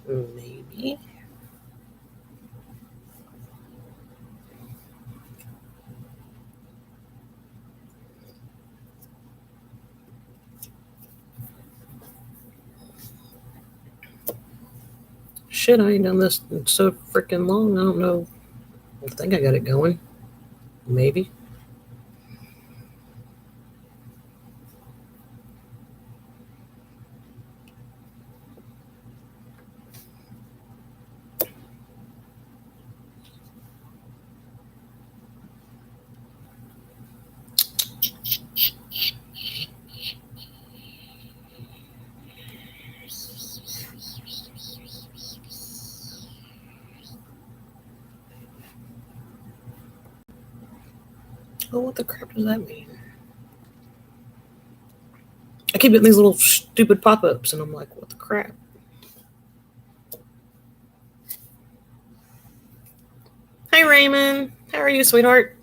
Maybe. Shit, I ain't done this in so freaking long. I don't know. I think I got it going. Maybe. Oh, what the crap does that mean? I keep getting these little stupid pop-ups, and I'm like, what the crap? Hi, Raymond. How are you, sweetheart?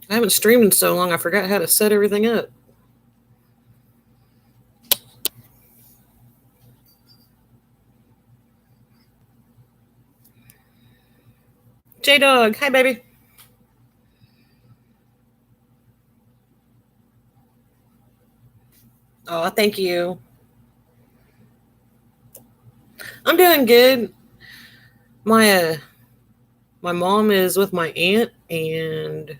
I haven't streamed in so long, I forgot how to set everything up. J-Dog, hi, baby. Oh, thank you. I'm doing good. My mom is with my aunt, and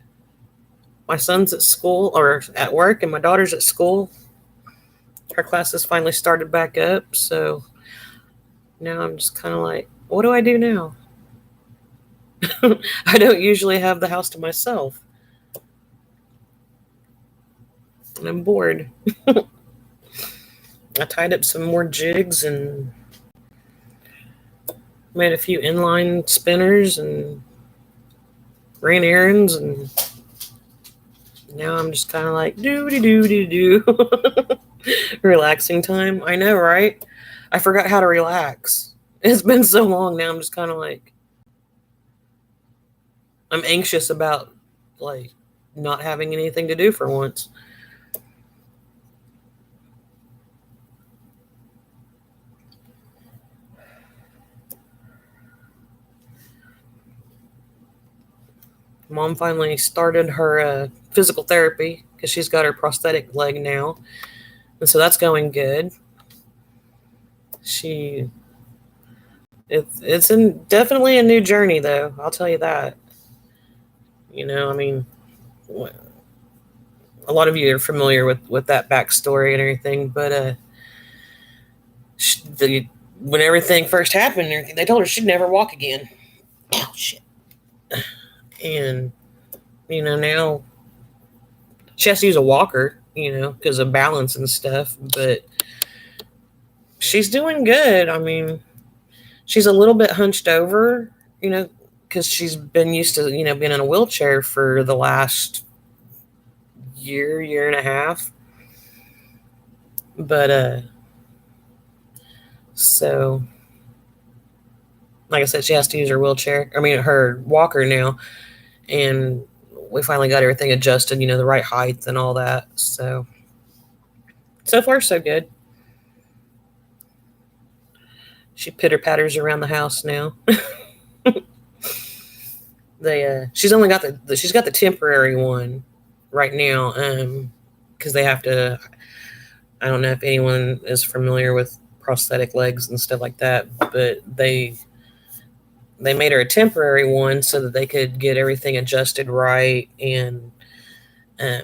my son's at school or at work, and my daughter's at school. Her classes finally started back up, so now I'm just kind of like, what do I do now? I don't usually have the house to myself, and I'm bored. I tied up some more jigs and made a few inline spinners and ran errands, and now I'm just kind of like do relaxing time. I know, right? I forgot how to relax. It's been so long now. I'm just kind of like, I'm anxious about like not having anything to do for once. Mom finally started her physical therapy because she's got her prosthetic leg now, and so that's going good. She definitely a new journey though. I'll tell you that. I mean, a lot of you are familiar with that backstory and everything, but when everything first happened, they told her she'd never walk again. Oh shit! And now she has to use a walker, because of balance and stuff. But she's doing good. I mean, she's a little bit hunched over, because she's been used to, being in a wheelchair for the last year and a half. But so like I said, she has to use her wheelchair. I mean, her walker now, and we finally got everything adjusted, the right height and all that. So far so good. She pitter patters around the house now. She's only got she's got the temporary one right now, because they have to. I don't know if anyone is familiar with prosthetic legs and stuff like that, but they made her a temporary one so that they could get everything adjusted right and um,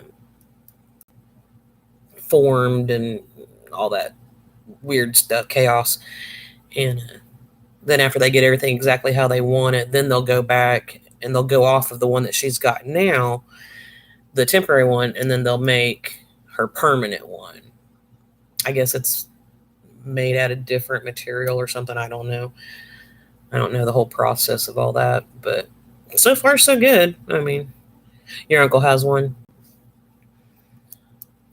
formed and all that weird stuff, chaos. And then after they get everything exactly how they want it, then they'll go back and they'll go off of the one that she's got now, the temporary one, and then they'll make her permanent one. I guess it's made out of different material or something. I don't know. I don't know the whole process of all that, but so far so good. I mean, your uncle has one.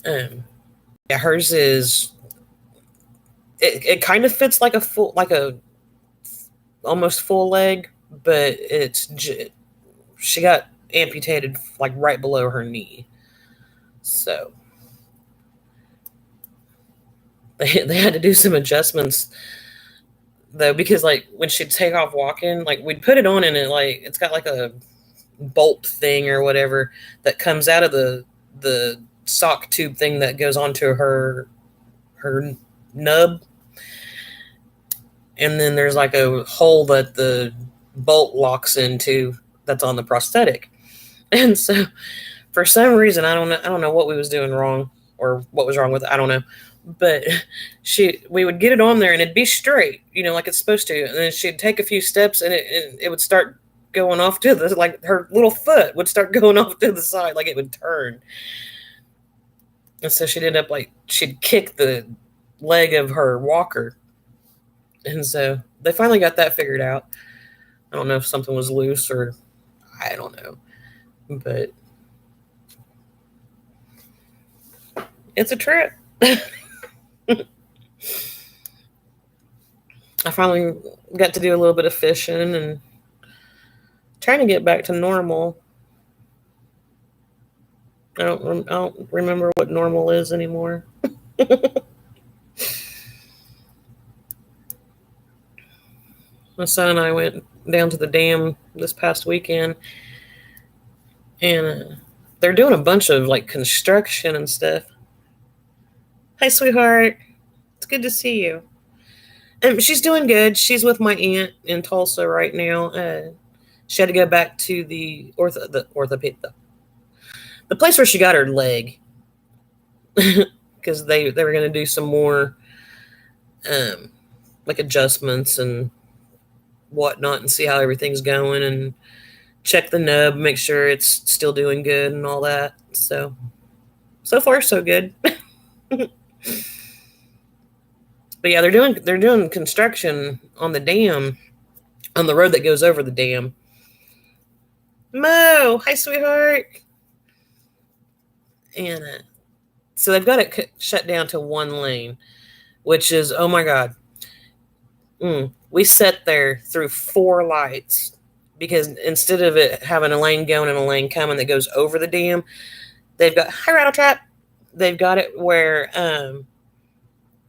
Yeah, hers is. It kind of fits like a almost full leg, but she got amputated like right below her knee. So they had to do some adjustments though, because like when she'd take off walking, like we'd put it on and it like it's got like a bolt thing or whatever that comes out of the sock tube thing that goes onto her nub, and then there's like a hole that the bolt locks into that's on the prosthetic. And so for some reason I don't know what we was doing wrong or what was wrong with it, I don't know, but we would get it on there and it'd be straight, like it's supposed to, and then she'd take a few steps and it would start going off to the, like her little foot would start going off to the side, like it would turn. And so she'd end up like she'd kick the leg of her walker. And so they finally got that figured out. I don't know if something was loose or I don't know, but it's a trip. I finally got to do a little bit of fishing and trying to get back to normal. I don't remember what normal is anymore. My son and I went down to the dam this past weekend, and they're doing a bunch of like construction and stuff. Hi, sweetheart. It's good to see you. She's doing good. She's with my aunt in Tulsa right now. She had to go back to the orthopedic, the place where she got her leg, because they were going to do some more like adjustments and whatnot and see how everything's going and check the nub, make sure it's still doing good and all that. So far so good. But yeah, they're doing construction on the dam, on the road that goes over the dam. Mo, hi sweetheart. And so they've got it shut down to one lane, which is, oh my God. We sat there through 4 lights because instead of it having a lane going and a lane coming that goes over the dam, they've got, hi Rattle Trap, they've got it where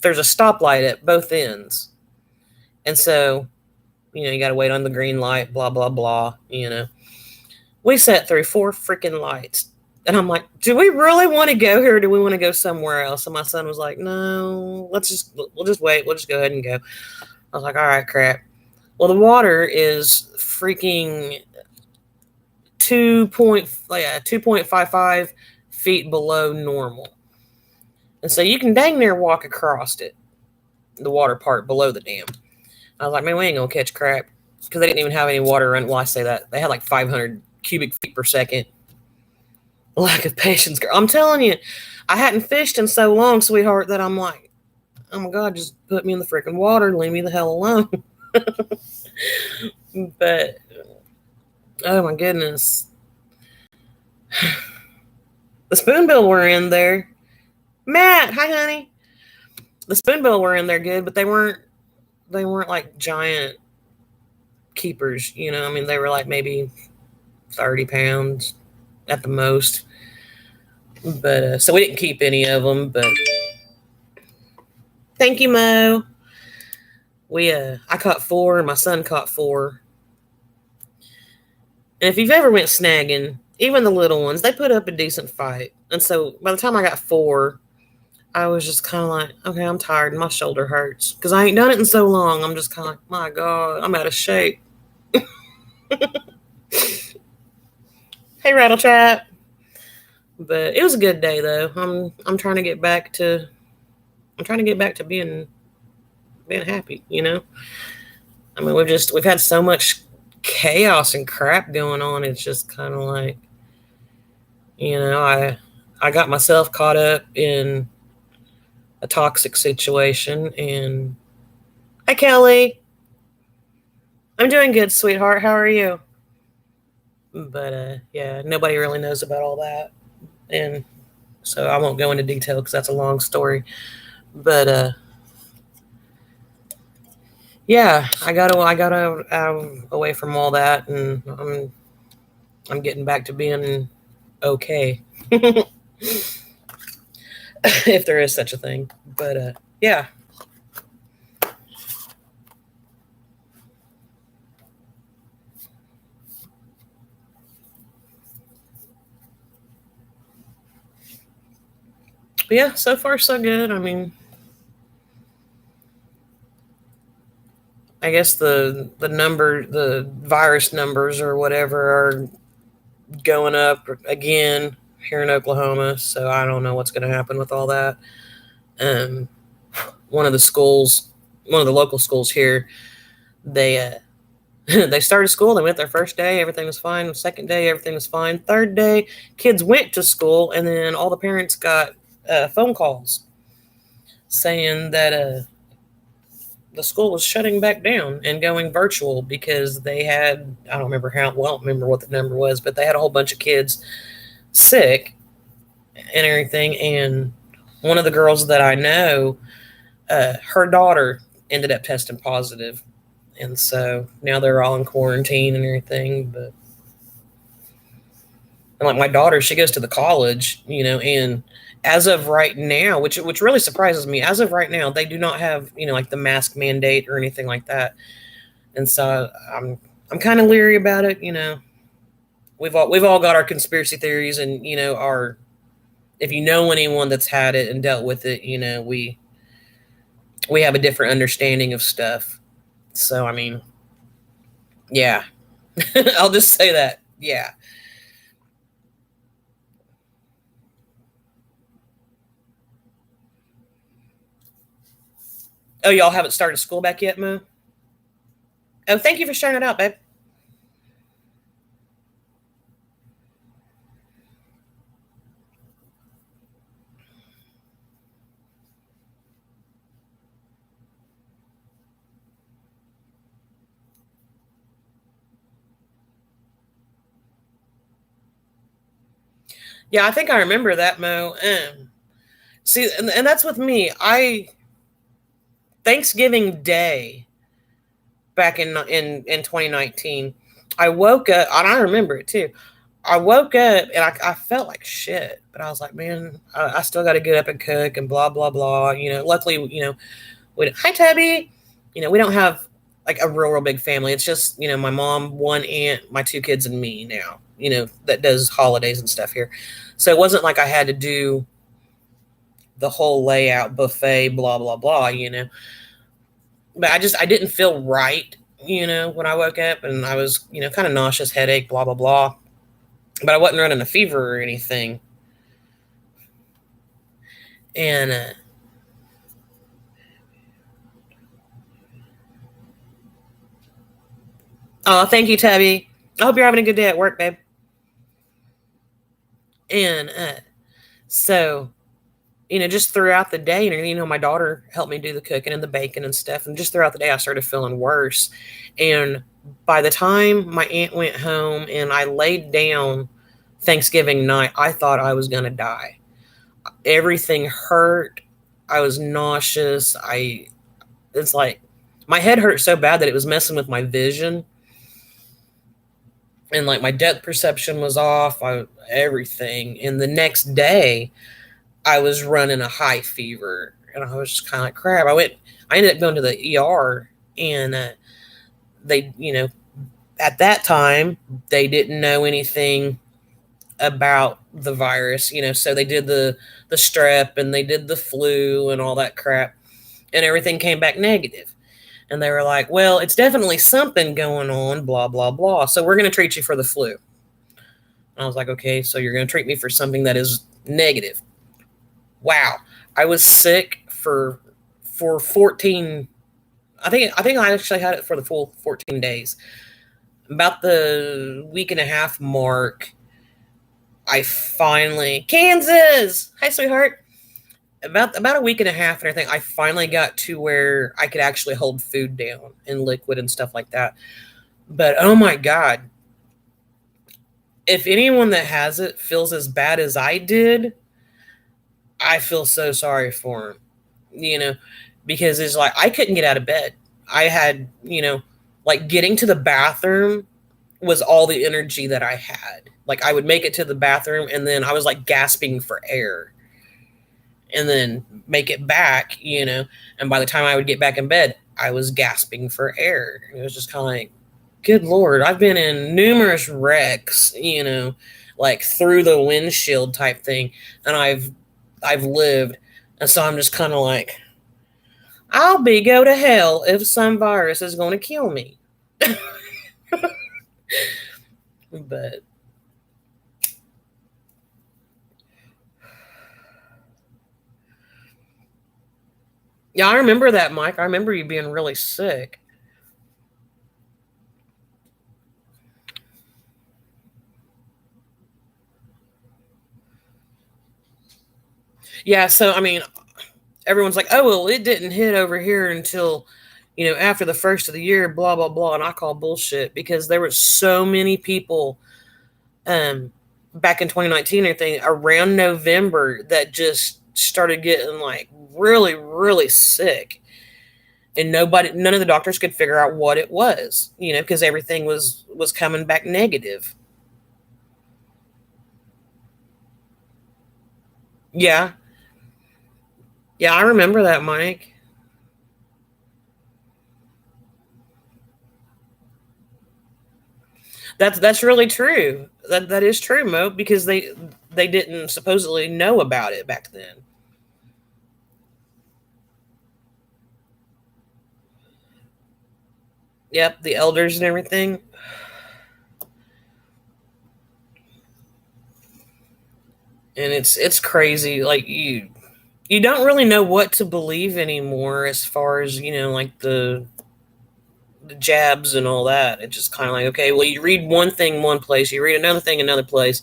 there's a stoplight at both ends. And so, you got to wait on the green light, blah, blah, blah, We sat through 4 freaking lights. And I'm like, do we really want to go here or do we want to go somewhere else? And my son was like, no, we'll just wait. We'll just go ahead and go. I was like, all right, crap. Well, the water is freaking 2.55 feet below normal. And so you can dang near walk across it, the water part below the dam. I was like, man, we ain't going to catch crap. Because they didn't even have any water run. Well, I say that. They had like 500 cubic feet per second. Lack of patience, girl. I'm telling you, I hadn't fished in so long, sweetheart, that I'm like, oh my God, just put me in the freaking water and leave me the hell alone. But, oh my goodness. The spoonbill were in there. Matt, hi honey. The spoonbill were in there good, but they weren't like giant keepers, I mean, they were like maybe 30 pounds at the most. But, so we didn't keep any of them, but thank you, Mo. I caught 4 and my son caught 4. And if you've ever went snagging, even the little ones, they put up a decent fight. And so by the time I got 4, I was just kind of like, okay, I'm tired and my shoulder hurts because I ain't done it in so long. I'm just kind of like, my God, I'm out of shape. Hey, Rattle Trap. But it was a good day though. I'm trying to get back to being happy, I mean, we've had so much chaos and crap going on. It's just kind of like, I got myself caught up in a toxic situation. And hi, Kelly. I'm doing good, sweetheart. How are you? But yeah, nobody really knows about all that, and so I won't go into detail because that's a long story. But yeah, I got away from all that, and I'm getting back to being okay, if there is such a thing. But Yeah. But yeah, so far so good. I mean, I guess the virus numbers or whatever are going up again here in Oklahoma. So I don't know what's going to happen with all that. Um, one of the schools, one of the local schools here, they they started school. They went their first day, everything was fine. Second day, everything was fine. Third day, kids went to school, and then all the parents got phone calls saying that the school was shutting back down and going virtual because they had, I don't remember how, well, I don't remember what the number was, but they had a whole bunch of kids sick and everything. And one of the girls that I know, her daughter ended up testing positive, and so now they're all in quarantine and everything. But and like my daughter, she goes to the college, and as of right now, which really surprises me, as of right now, they do not have like the mask mandate or anything like that. And so I'm kind of leery about it. We've all got our conspiracy theories, and our, if you know anyone that's had it and dealt with it, we have a different understanding of stuff. So I mean, yeah, I'll just say that. Yeah. Oh, y'all haven't started school back yet, Mo? Oh, thank you for sharing it out, babe. Yeah, I think I remember that, Mo. See, and that's with me. I Thanksgiving Day back in 2019, I woke up, and I remember it too. I woke up and I felt like shit, but I was like, man, I still got to get up and cook and blah blah blah. Luckily, hi Tabby. We don't have like a real big family. It's just my mom, one aunt, my two kids, and me now. That does holidays and stuff here, so it wasn't like I had to do the whole layout buffet, blah blah blah. But I didn't feel right. When I woke up, and I was kind of nauseous, headache, blah blah blah. But I wasn't running a fever or anything. And oh, thank you, Tabby. I hope you're having a good day at work, babe. And so just throughout the day, my daughter helped me do the cooking and the baking and stuff. And just throughout the day, I started feeling worse. And by the time my aunt went home and I laid down Thanksgiving night, I thought I was going to die. Everything hurt. I was nauseous. It's like my head hurt so bad that it was messing with my vision. And like my depth perception was off, everything. And the next day, I was running a high fever, and I was just kind of like crap. I ended up going to the ER, and they, at that time, they didn't know anything about the virus, so they did the strep and they did the flu and all that crap, and everything came back negative. And they were like, well, it's definitely something going on, blah, blah, blah. So we're going to treat you for the flu. And I was like, okay, so you're going to treat me for something that is negative. Wow. I was sick for 14. I think I actually had it for the full 14 days. About the week and a half mark, I finally, Kansas. Hi, sweetheart. About a week and a half and everything, I finally got to where I could actually hold food down and liquid and stuff like that. But oh my god, if anyone that has it feels as bad as I did, I feel so sorry for them. You know, because it's like I couldn't get out of bed. I had, like getting to the bathroom was all the energy that I had. Like I would make it to the bathroom and then I was like gasping for air. and then make it back, And by the time I would get back in bed, I was gasping for air. It was just kind of like, good Lord, I've been in numerous wrecks, like through the windshield type thing, and I've lived. And so I'm just kind of like, I'll be go to hell if some virus is going to kill me. But yeah, I remember that, Mike. I remember you being really sick. Yeah, so I mean, everyone's like, oh, well, it didn't hit over here until, after the first of the year, blah, blah, blah. And I call bullshit because there were so many people um, back in 2019 and everything around November that just started getting like really, really sick. And none of the doctors could figure out what it was, because everything was coming back negative. Yeah. Yeah, I remember that, Mike. That's really true. That is true, Mo, because they didn't supposedly know about it back then. Yep, the elders and everything. And it's crazy. Like you don't really know what to believe anymore as far as, like the jabs and all that. It's just kind of like, okay, well, you read one thing one place, you read another thing another place,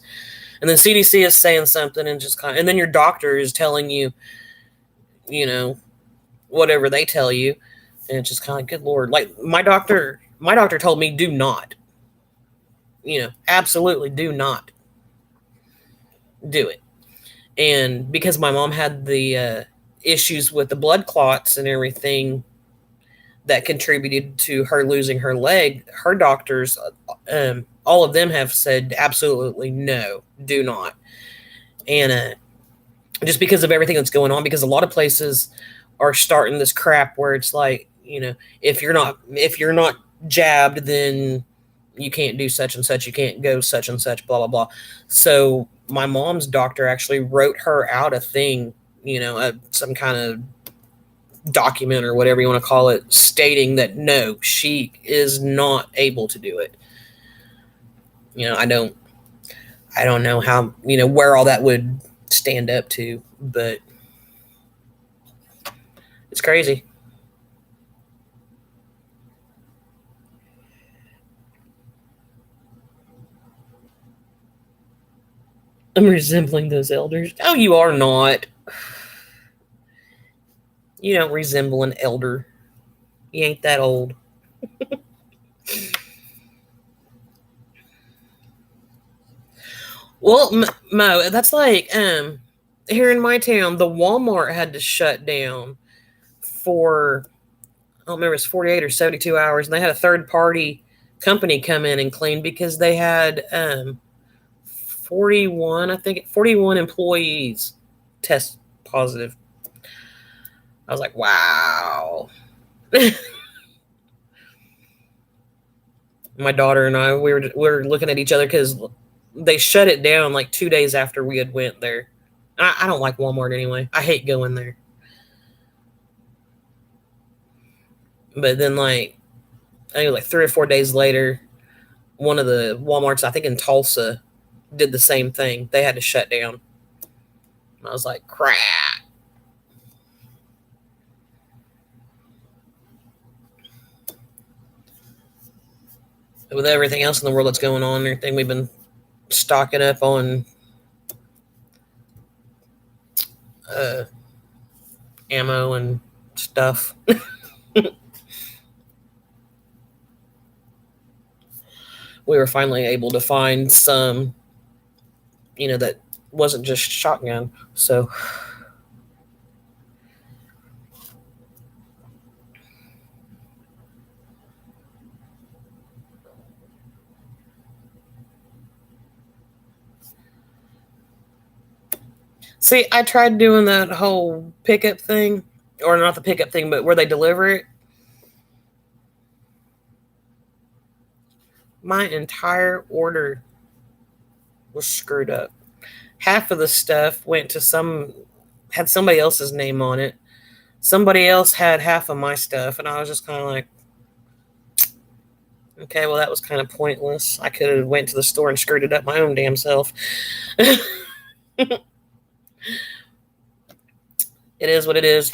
and then CDC is saying something, and just and then your doctor is telling you, you know, whatever they tell you, and it's just kind of like, good Lord. Like my doctor told me, do not, absolutely do not do it. And because my mom had the issues with the blood clots and everything that contributed to her losing her leg, her doctors, all of them have said absolutely no, do not. And just because of everything that's going on, because a lot of places are starting this crap where it's like, if you're not jabbed, then you can't do such and such, you can't go such and such, blah blah blah. So my mom's doctor actually wrote her out a thing, some kind of document or whatever you want to call it, stating that no, she is not able to do it. I don't know how, where all that would stand up to, but it's crazy. I'm resembling those elders. Oh, you are not. You don't resemble an elder. You ain't that old. Well, Mo, that's like here in my town, the Walmart had to shut down for, I don't remember, it's 48 or 72 hours, and they had a third party company come in and clean because they had 41, I think 41 employees test positive. I was like, wow. My daughter and I, we were looking at each other because they shut it down like 2 days after we had went there. I don't like Walmart anyway. I hate going there. But then, like, I think it was like 3 or 4 days later, one of the Walmarts, I think in Tulsa, did the same thing. They had to shut down. I was like, crap. With everything else in the world that's going on and everything, we've been stocking up on uh, ammo and stuff. We were finally able to find some, that wasn't just shotgun. So, See, I tried doing that whole pickup thing, or not the pickup thing, but where they deliver it. My entire order was screwed up. Half of the stuff went to had somebody else's name on it. Somebody else had half of my stuff, and I was just kind of like, okay, well, that was kind of pointless. I could have went to the store and screwed it up my own damn self. It is what it is.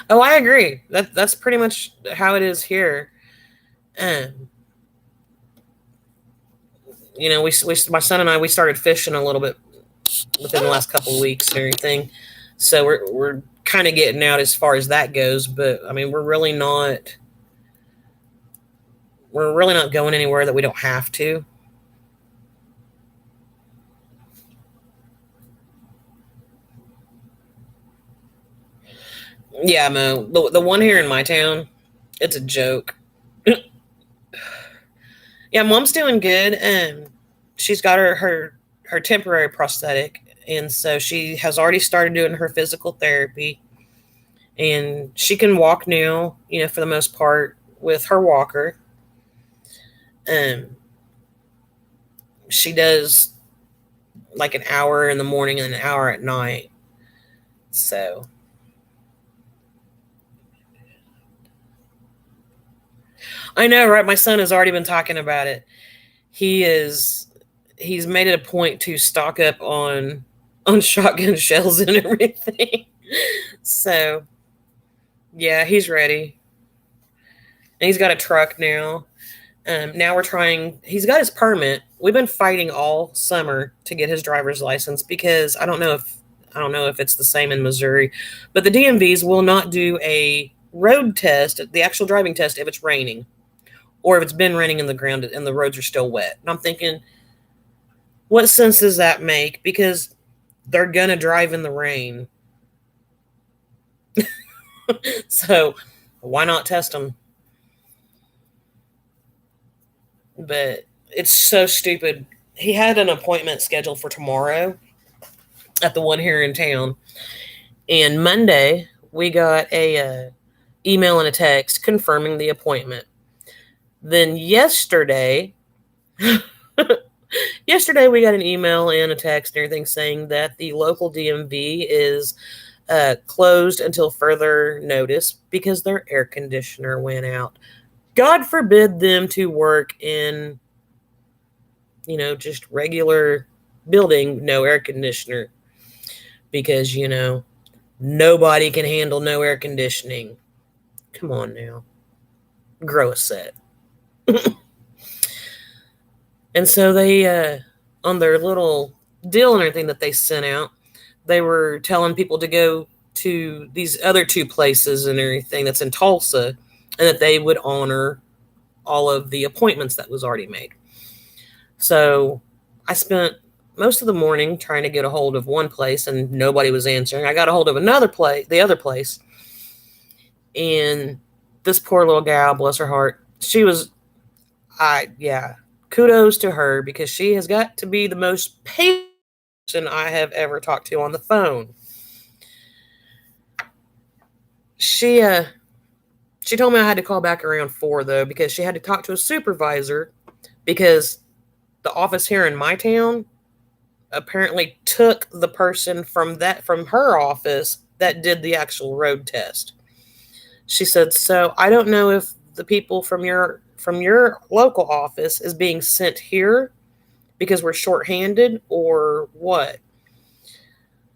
Oh, I agree. That's pretty much how it is here. Um, my son and I, we started fishing a little bit within the last couple of weeks and everything. So we're kind of getting out as far as that goes. But I mean, we're really not going anywhere that we don't have to. Yeah, Mo. The one here in my town, it's a joke. Yeah, mom's doing good. She's got her temporary prosthetic, and so she has already started doing her physical therapy, and she can walk now. For the most part with her walker. Um, she does like an hour in the morning and an hour at night. So I know, right? My son has already been talking about it. He is he's made it a point to stock up on shotgun shells and everything. So yeah, he's ready. And he's got a truck now. Now we're trying. He's got his permit. We've been fighting all summer to get his driver's license because I don't know if it's the same in Missouri, but the DMVs will not do a road test, the actual driving test, if it's raining or if it's been raining in the ground and the roads are still wet. And I'm thinking, what sense does that make? Because they're gonna drive in the rain, so why not test them? But it's so stupid. He had an appointment scheduled for tomorrow at the one here in town, and Monday we got a email and a text confirming the appointment. Then yesterday we got an email and a text and everything saying that the local DMV is closed until further notice because their air conditioner went out. God forbid them to work in, just regular building, no air conditioner, because, nobody can handle no air conditioning. Come on now. Grow a set. And so they, on their little deal and everything that they sent out, they were telling people to go to these other two places and everything that's in Tulsa, and that they would honor all of the appointments that was already made. So I spent most of the morning trying to get a hold of one place, and nobody was answering. I got a hold of the other place, and this poor little gal, bless her heart, yeah, kudos to her because she has got to be the most patient person I have ever talked to on the phone. She told me I had to call back around 4 though because she had to talk to a supervisor because the office here in my town apparently took the person from her office that did the actual road test. She said, "So I don't know if the people from your local office is being sent here because we're shorthanded or what."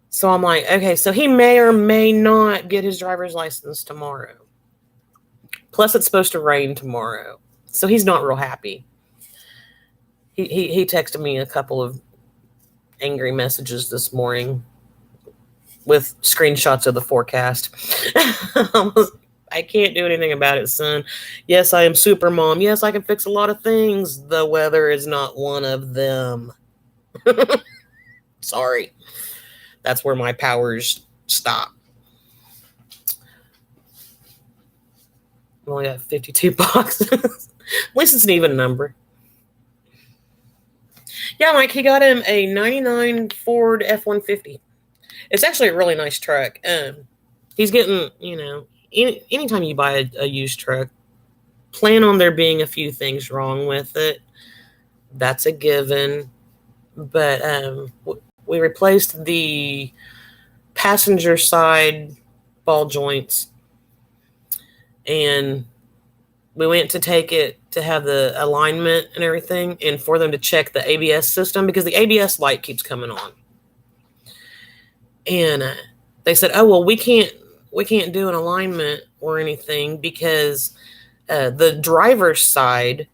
So I'm like, okay, so he may or may not get his driver's license tomorrow. Plus, it's supposed to rain tomorrow, so he's not real happy. He texted me a couple of angry messages this morning with screenshots of the forecast. I can't do anything about it, son. Yes, I am super mom. Yes, I can fix a lot of things. The weather is not one of them. Sorry. That's where my powers stop. I've only got 52 boxes. At least it's an even number. Yeah, Mike, he got him a 99 Ford F-150. It's actually a really nice truck. He's getting, anytime you buy a used truck, plan on there being a few things wrong with it. That's a given. But we replaced the passenger side ball joints, and we went to take it to have the alignment and everything, and for them to check the ABS system, because the ABS light keeps coming on. And they said, oh, well, we can't do an alignment or anything because the driver's side,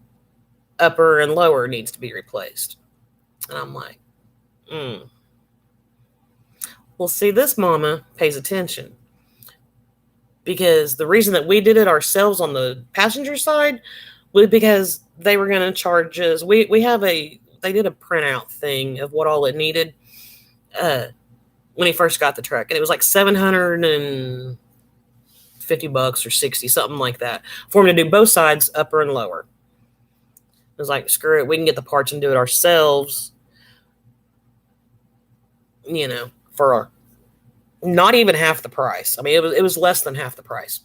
upper and lower, needs to be replaced. And I'm like, Well, see, this mama pays attention, because the reason that we did it ourselves on the passenger side was because they were going to charge us. They did a printout thing of what all it needed when he first got the truck, and it was like $750 or 60, something like that, for him to do both sides, upper and lower. I was like, screw it, we can get the parts and do it ourselves, for not even half the price. I mean, it was less than half the price.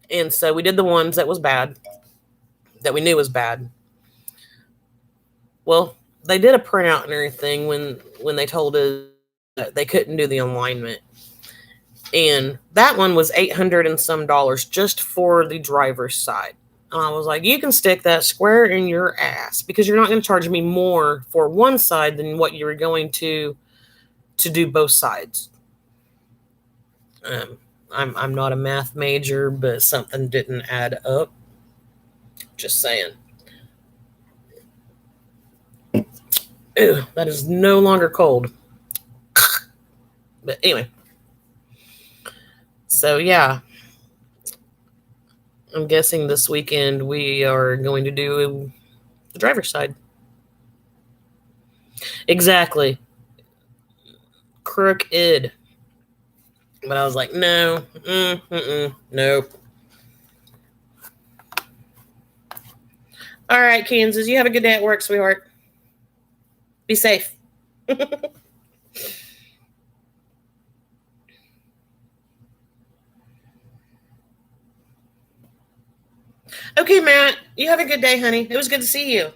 And so we did the ones that was bad, that we knew was bad. Well, they did a printout and everything when they told us that they couldn't do the alignment. And that one was $800 and some just for the driver's side. And I was like, you can stick that square in your ass, because you're not going to charge me more for one side than what you were going to do both sides. I'm not a math major, but something didn't add up. Just saying. Ew, that is no longer cold. But anyway. So yeah. I'm guessing this weekend we are going to do the driver's side. Exactly. Crooked. But I was like, no. Nope. All right, Kansas. You have a good day at work, sweetheart. Be safe. Okay, Matt. You have a good day, honey. It was good to see you.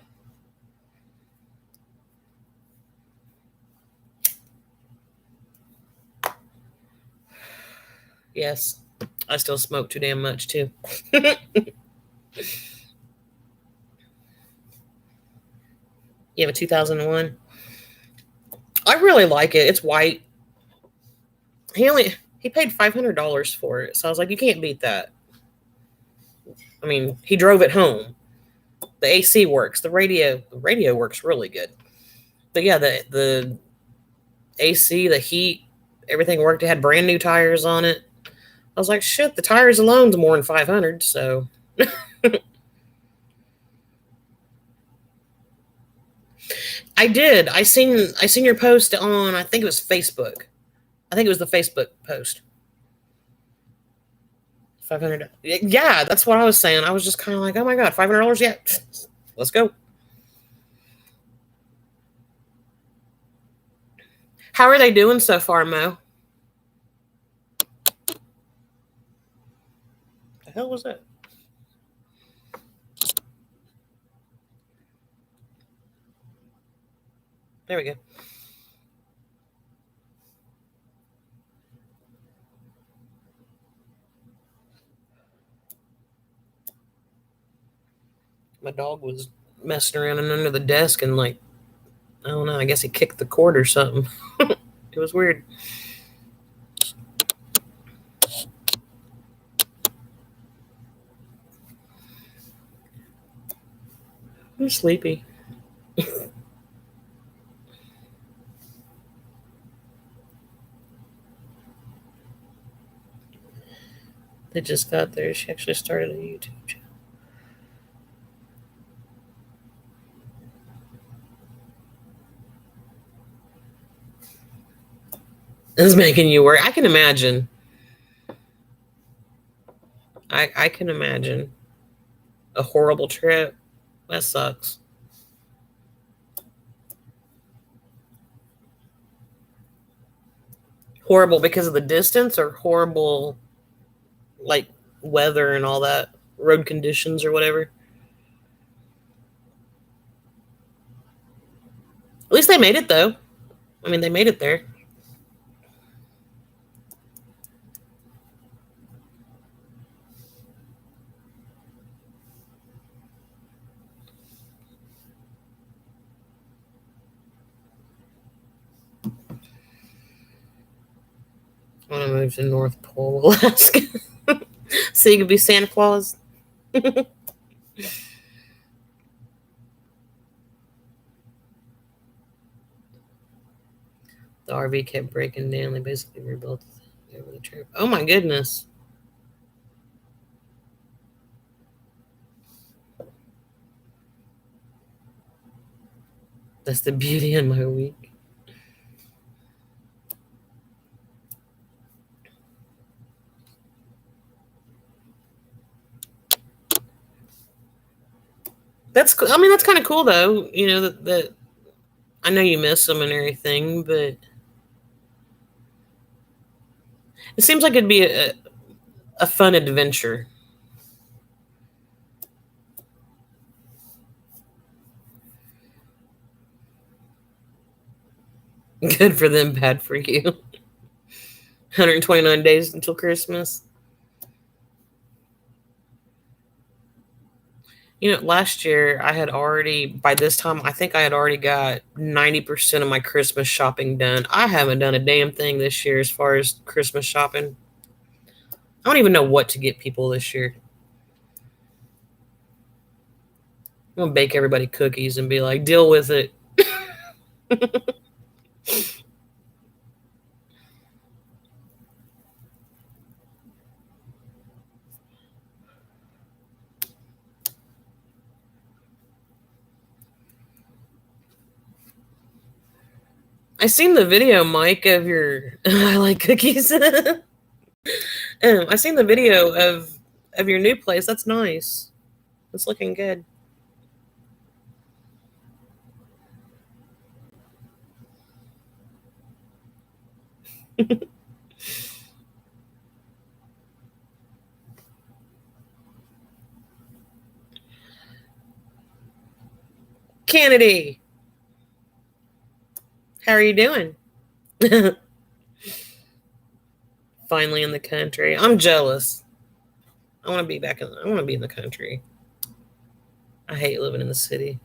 Yes. I still smoke too damn much, too. You have a 2001? I really like it. It's white. He paid $500 for it. So I was like, you can't beat that. I mean, he drove it home. The AC works. The radio works really good. But yeah, the AC, the heat, everything worked. It had brand new tires on it. I was like, shit, the tires alone's more than $500, so. I did. I seen your post on, I think it was Facebook. I think it was the Facebook post. 500. Yeah, that's what I was saying. I was just kind of like, oh my God, $500? Yeah, let's go. How are they doing so far, Mo? The hell was that? There we go. My dog was messing around and under the desk, and like, I don't know, I guess he kicked the cord or something. It was weird. I'm sleepy. They just got there. She actually started a YouTube channel. It's making you work. I can imagine. I can imagine. A horrible trip. That sucks. Horrible because of the distance, or horrible like weather and all that, road conditions or whatever. At least they made it though. I mean, they made it there. I want to move to North Pole, Alaska, so you could be Santa Claus. The RV kept breaking down. They basically rebuilt it over the trip. Oh my goodness. That's the beauty of my week. That's cool. I mean, that's kind of cool though. You know that I know you miss them and everything, but it seems like it'd be a fun adventure. Good for them, bad for you. 129 days until Christmas. You know, last year I had already, by this time, I think I had already got 90% of my Christmas shopping done. I haven't done a damn thing this year as far as Christmas shopping. I don't even know what to get people this year. I'm going to bake everybody cookies and be like, deal with it. I seen the video, Mike, of your. I like cookies. I seen the video of your new place. That's nice. It's looking good. Kennedy, how are you doing? Finally in the country. I'm jealous. I want to be back in. I want to be in the country. I hate living in the city.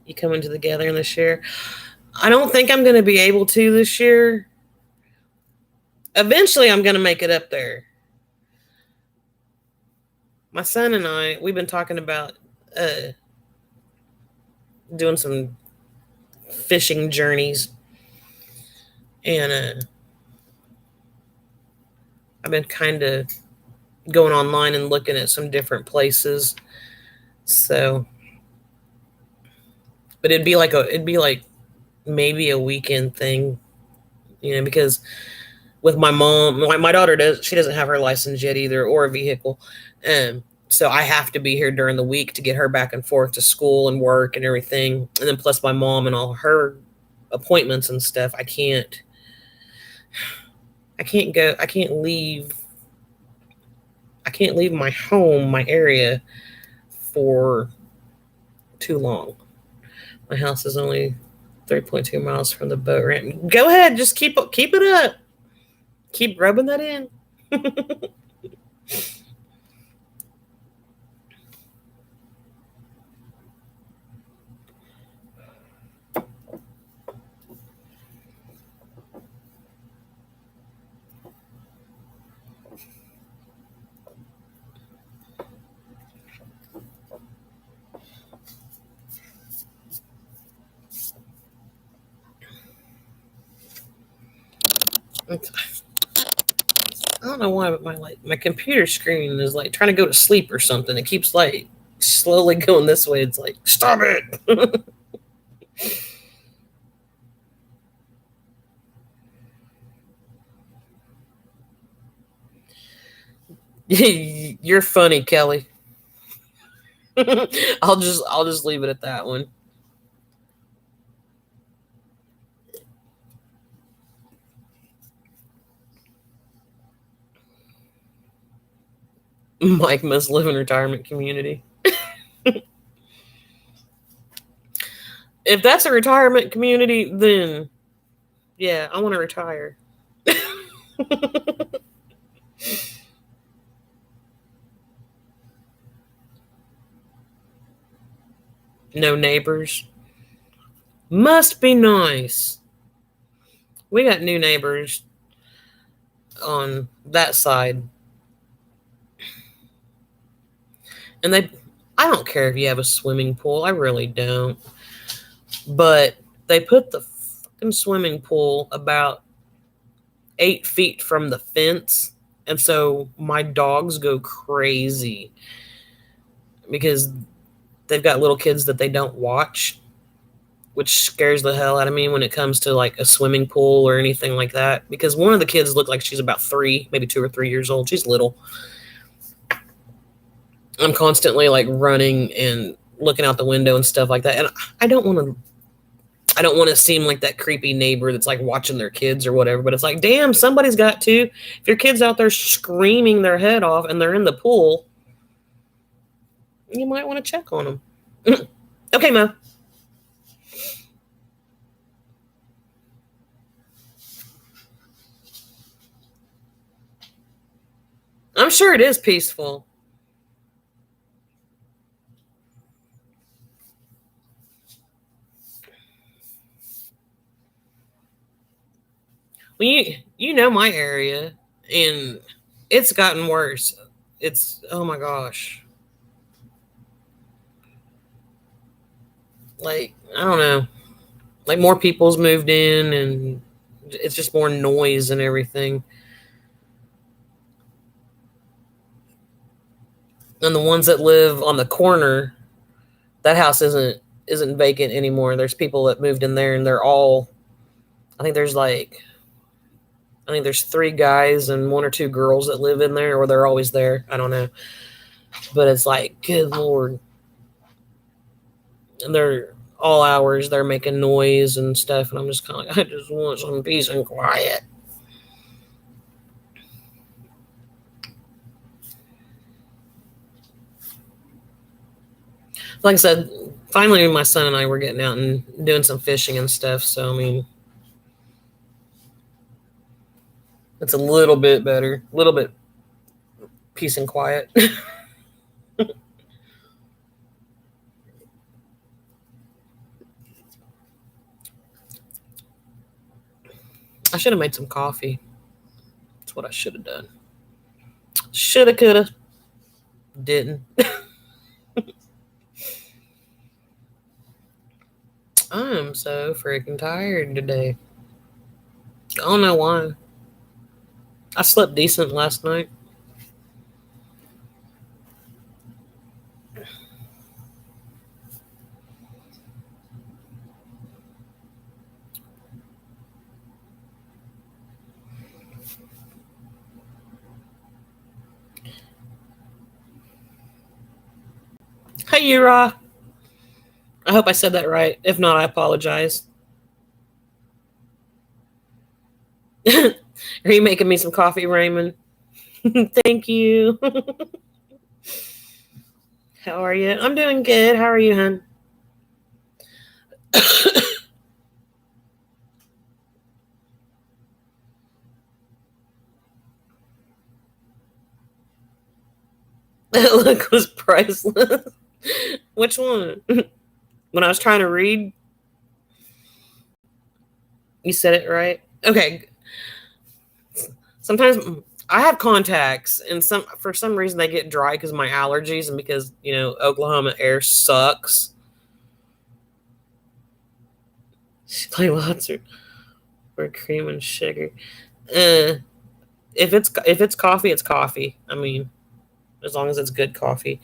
You coming to the gathering this year? I don't think I'm going to be able to this year. Eventually, I'm going to make it up there. My son and I, we've been talking about doing some fishing journeys, and I've been kind of going online and looking at some different places. So, but it'd be like maybe a weekend thing, you know, because with my mom, my daughter she doesn't have her license yet either, or a vehicle. So I have to be here during the week to get her back and forth to school and work and everything. And then plus my mom and all her appointments and stuff. I can't go, I can't leave my home, my area for too long. My house is only 3.2 miles from the boat ramp. Go ahead, just keep it up. Keep rubbing that in. I don't know why, but my computer screen is like trying to go to sleep or something. It keeps like slowly going this way. It's like, stop it. You're funny, Kelly. I'll just leave it at that one. Mike must live in a retirement community. If that's a retirement community, then yeah, I want to retire. No neighbors. Must be nice. We got new neighbors on that side. And I don't care if you have a swimming pool. I really don't. But they put the fucking swimming pool about 8 feet from the fence. And so my dogs go crazy because they've got little kids that they don't watch, which scares the hell out of me when it comes to like a swimming pool or anything like that. Because one of the kids looked like she's about 3, maybe 2 or 3 years old. She's little. I'm constantly like running and looking out the window and stuff like that. And I don't want to seem like that creepy neighbor that's like watching their kids or whatever, but it's like, damn, somebody's got to. If your kid's out there screaming their head off and they're in the pool, you might want to check on them. Okay, Mo. I'm sure it is peaceful. Well, you know my area, and it's gotten worse. It's, oh my gosh. Like, I don't know. Like, more people's moved in, and it's just more noise and everything. And the ones that live on the corner, that house isn't vacant anymore. There's people that moved in there, and they're all, I think there's like, I think there's 3 guys and 1 or 2 girls that live in there, or they're always there. I don't know. But it's like, good Lord. And they're all hours, they're making noise and stuff. And I'm just kind of like, I just want some peace and quiet. Like I said, finally my son and I were getting out and doing some fishing and stuff. So, I mean, it's a little bit better, a little bit peace and quiet. I should have made some coffee. That's what I should have done. Shoulda, coulda, didn't. I'm so freaking tired today. I don't know why. I slept decent last night. Hey, Ura. I hope I said that right. If not, I apologize. Are you making me some coffee, Raymond? Thank you. How are you? I'm doing good. How are you, hon? That look was priceless. Which one? When I was trying to read, you said it right. Okay. Sometimes I have contacts, and for some reason they get dry because of my allergies and because Oklahoma air sucks. Like lots for cream and sugar. If it's coffee, it's coffee. I mean, as long as it's good coffee.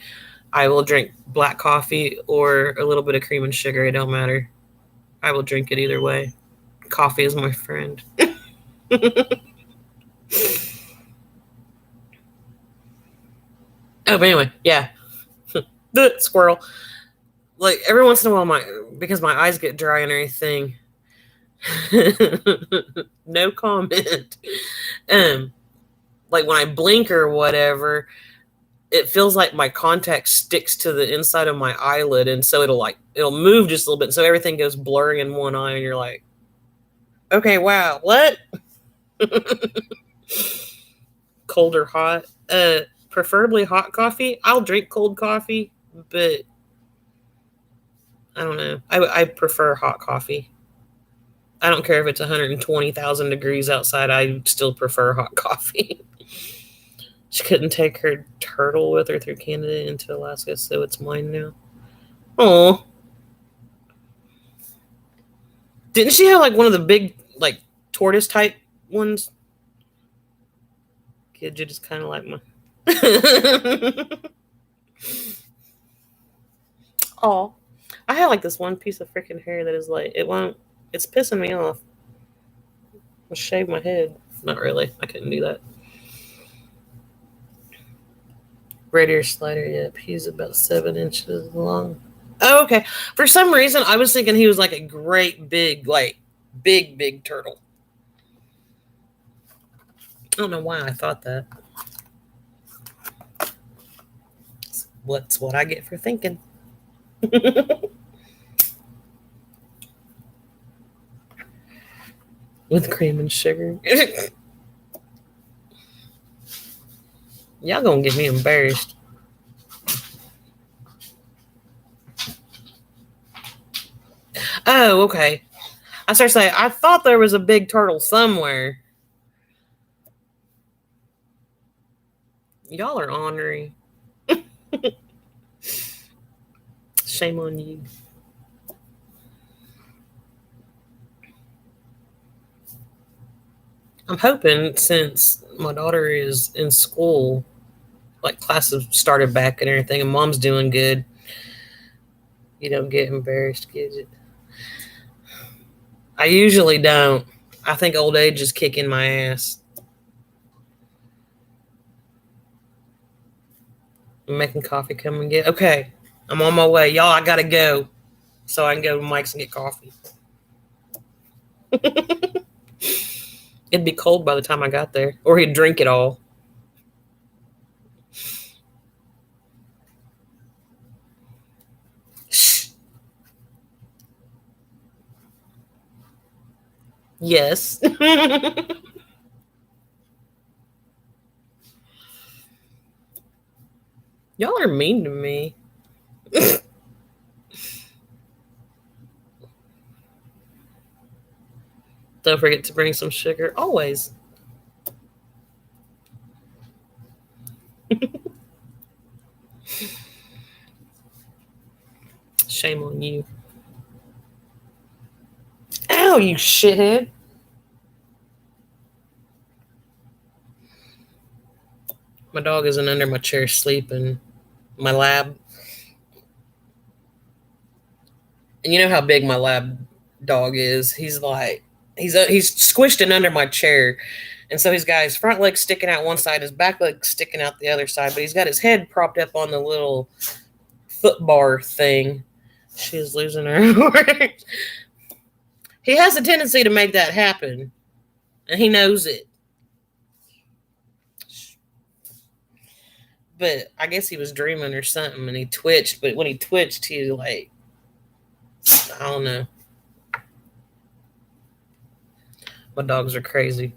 I will drink black coffee or a little bit of cream and sugar. It don't matter. I will drink it either way. Coffee is my friend. Oh, but anyway, yeah. The squirrel. Like every once in a while, because my eyes get dry and everything. No comment. Um, like when I blink or whatever, it feels like my contact sticks to the inside of my eyelid, and so it'll move just a little bit, so everything goes blurry in one eye, and you're like, okay, wow, what? Cold or hot? Preferably hot coffee. I'll drink cold coffee, but I don't know. I prefer hot coffee. I don't care if it's 120,000 degrees outside. I still prefer hot coffee. She couldn't take her turtle with her through Canada into Alaska, so it's mine now. Oh, didn't she have like one of the big like tortoise type ones? Gidget is kind of like my. Oh, I have like this one piece of freaking hair that is like it won't. It's pissing me off. I'll shave my head. Not really. I couldn't do that. Radiator slider. Yep, he's about 7 inches long. Oh, okay. For some reason, I was thinking he was like a great big, like big turtle. I don't know why I thought that. What's what I get for thinking. With cream and sugar. Y'all gonna get me embarrassed. Oh, okay. I started saying I thought there was a big turtle somewhere. Y'all are ornery. Shame on you. I'm hoping since my daughter is in school, like classes started back and everything, and mom's doing good, you don't get embarrassed, kids. I usually don't. I think old age is kicking my ass. I'm making coffee. Come and get. Okay, I'm on my way, y'all. I gotta go so I can go to Mike's and get coffee. It'd be cold by the time I got there, or he'd drink it all. Yes. Y'all are mean to me. Don't forget to bring some sugar. Always. Shame on you. Ow, you shithead. My dog isn't under my chair sleeping. My lab. And you know how big my lab dog is. He's like, he's squished in under my chair. And so he's got his front leg sticking out one side, his back leg sticking out the other side, but he's got his head propped up on the little foot bar thing. She's losing her words. He has a tendency to make that happen, and he knows it. But I guess he was dreaming or something, and he twitched. But when he twitched, he like, I don't know. My dogs are crazy.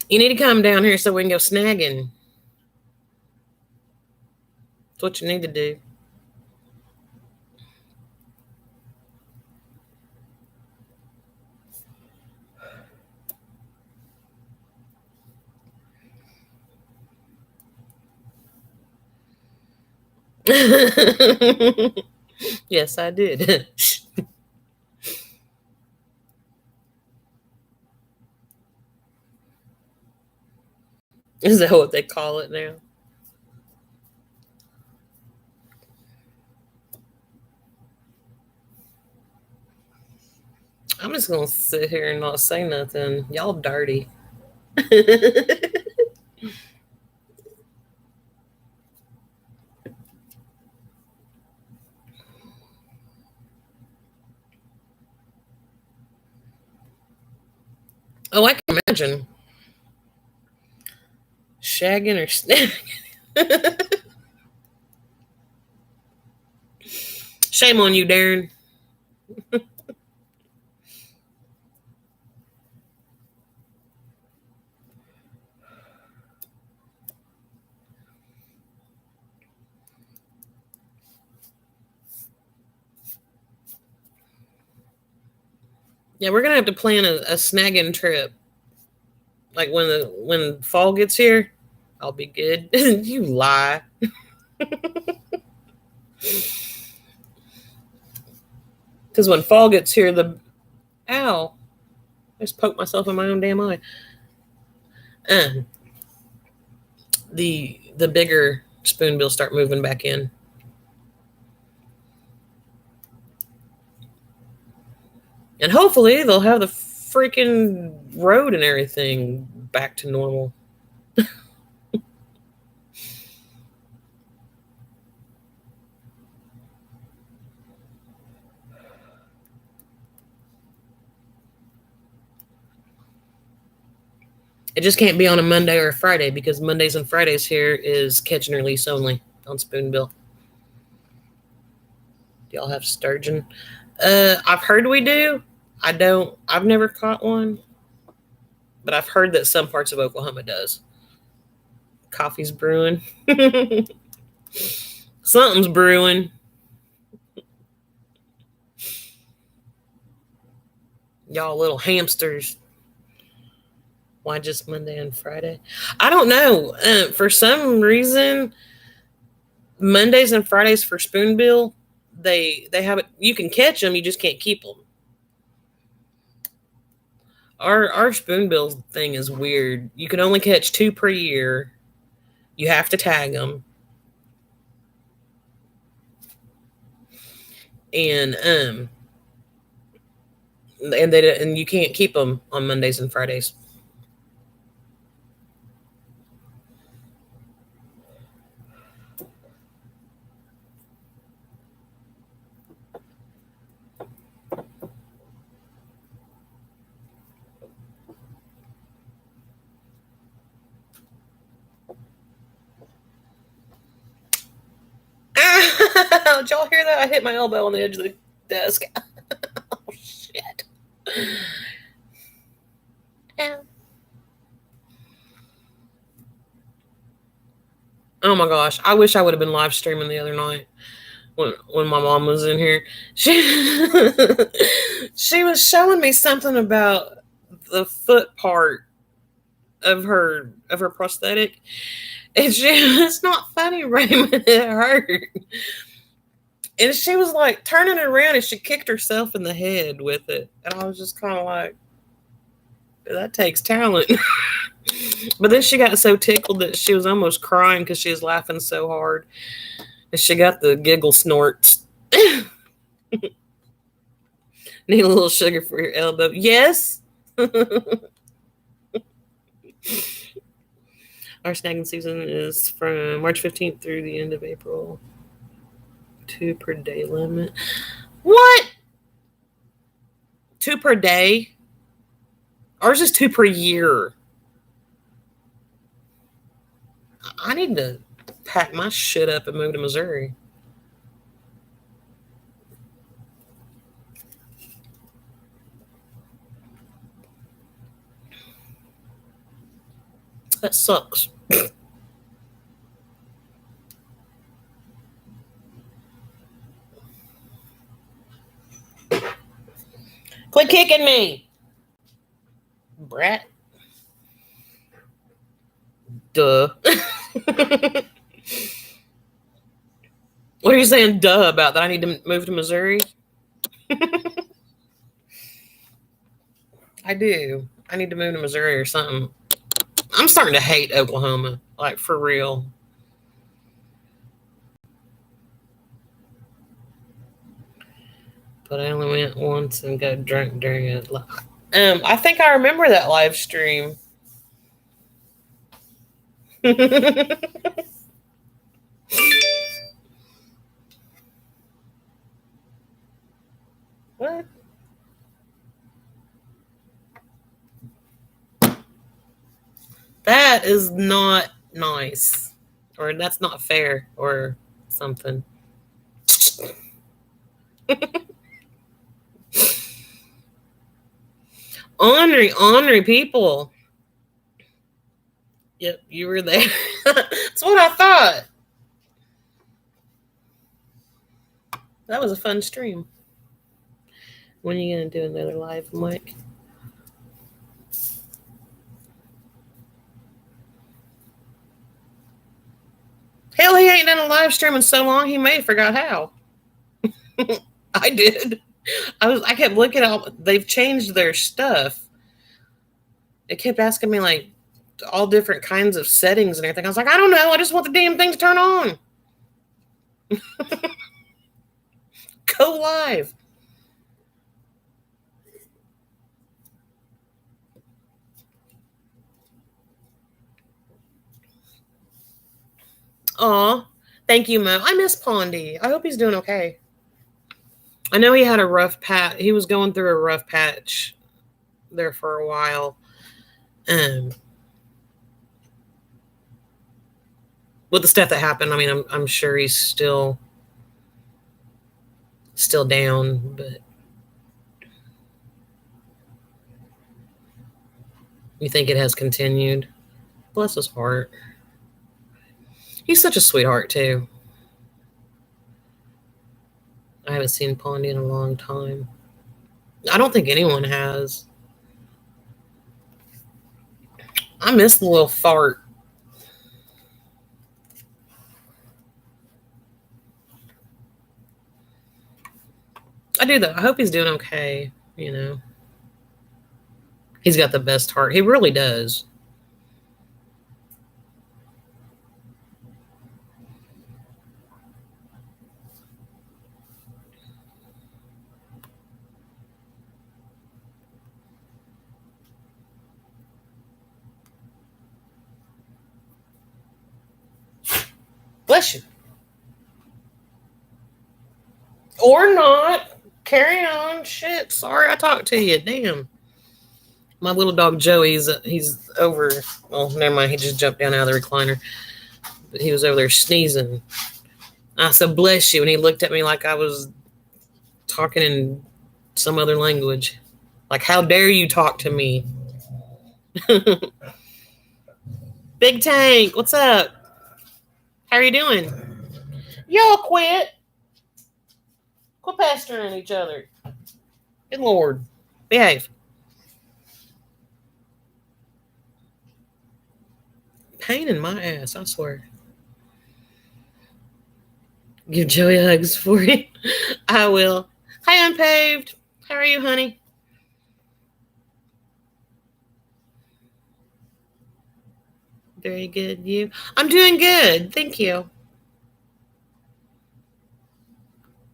You need to come down here so we can go snagging. That's what you need to do. Yes, I did. Is that what they call it now? I'm just gonna sit here and not say nothing. Y'all dirty. Oh, I can imagine. Shagging or snagging. Shame on you, Darren. Yeah, we're gonna have to plan a snagging trip. Like when fall gets here, I'll be good. You lie. Because when fall gets here, ow, I just poked myself in my own damn eye. Um, the bigger spoonbills start moving back in. And hopefully they'll have the freaking road and everything back to normal. It just can't be on a Monday or a Friday because Mondays and Fridays here is catch and release only on Spoonbill. Do y'all have sturgeon? I've heard we do. I've never caught one, but I've heard that some parts of Oklahoma does. Coffee's brewing. Something's brewing. Y'all little hamsters. Why just Monday and Friday? I don't know. For some reason, Mondays and Fridays for spoonbill, they have it. You can catch them, you just can't keep them. Our spoonbill thing is weird. You can only catch 2 per year. You have to tag them, and and you can't keep them on Mondays and Fridays. Did y'all hear that? I hit my elbow on the edge of the desk. Oh, shit. Ow. Oh my gosh. I wish I would have been live streaming the other night when my mom was in here. She was showing me something about the foot part of her prosthetic. And it's not funny, Raymond. It hurt. And she was like turning it around and she kicked herself in the head with it. And I was just kind of like, that takes talent. But then she got so tickled that she was almost crying because she was laughing so hard. And she got the giggle snorts. Need a little sugar for your elbow. Yes. Our snagging season is from March 15th through the end of April. 2 per day limit. What? 2 per day? Ours is 2 per year. I need to pack my shit up and move to Missouri. That sucks. Quit kicking me, brat. Duh. What are you saying duh about? That I need to move to Missouri? I do. I need to move to Missouri or something. I'm starting to hate Oklahoma, like for real. But I only went once and got drunk during it. I think I remember that live stream. What? That is not nice. Or that's not fair or something. Ornery people. Yep, you were there. That's what I thought. That was a fun stream. When are you going to do another live, Mike? Hell, he ain't done a live stream in so long, he may have forgot how. I did. I kept looking at, they've changed their stuff. It kept asking me, like, all different kinds of settings and everything. I was like, I don't know. I just want the damn thing to turn on. Go live. Aw, thank you, Mo. I miss Pondy. I hope he's doing okay. I know he had a rough patch. He was going through a rough patch there for a while. With the stuff that happened, I mean, I'm sure he's still down, but you think it has continued? Bless his heart. He's such a sweetheart, too. I haven't seen Pondy in a long time. I don't think anyone has. I miss the little fart. I do, though. I hope he's doing okay, you know. He's got the best heart. He really does. Bless you. Or not. Carry on. Shit. Sorry I talked to you. Damn. My little dog Joey's he's over. Well, never mind. He just jumped down out of the recliner. But he was over there sneezing. I said, bless you. And he looked at me like I was talking in some other language. Like, how dare you talk to me? Big Tank, what's up? How are you doing? Y'all quit. Quit pestering each other. Good Lord. Behave. Pain in my ass, I swear. Give Joey hugs for you. I will. Hi, Unpaved. How are you, honey? Very good. You? I'm doing good. Thank you.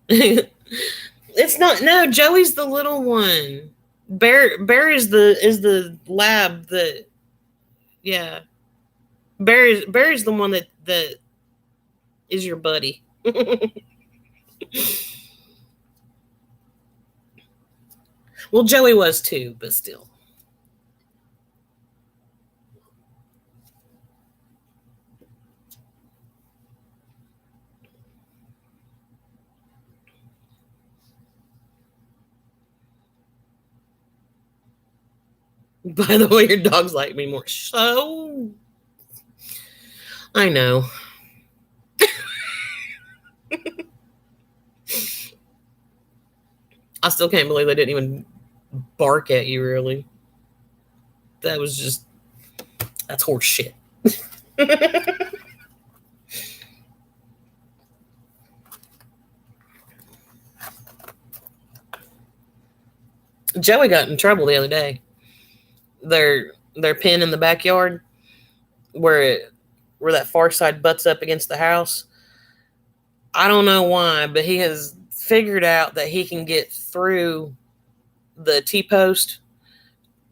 It's not. No, Joey's the little one. Bear is the lab that. Yeah. Bear is the one that is your buddy. Well, Joey was too, but still. By the way, your dogs like me more. So, I know. I still can't believe they didn't even bark at you, really. That was just, that's horse shit. Joey got in trouble the other day. Their pen in the backyard, where that far side butts up against the house. I don't know why, but he has figured out that he can get through the T-post,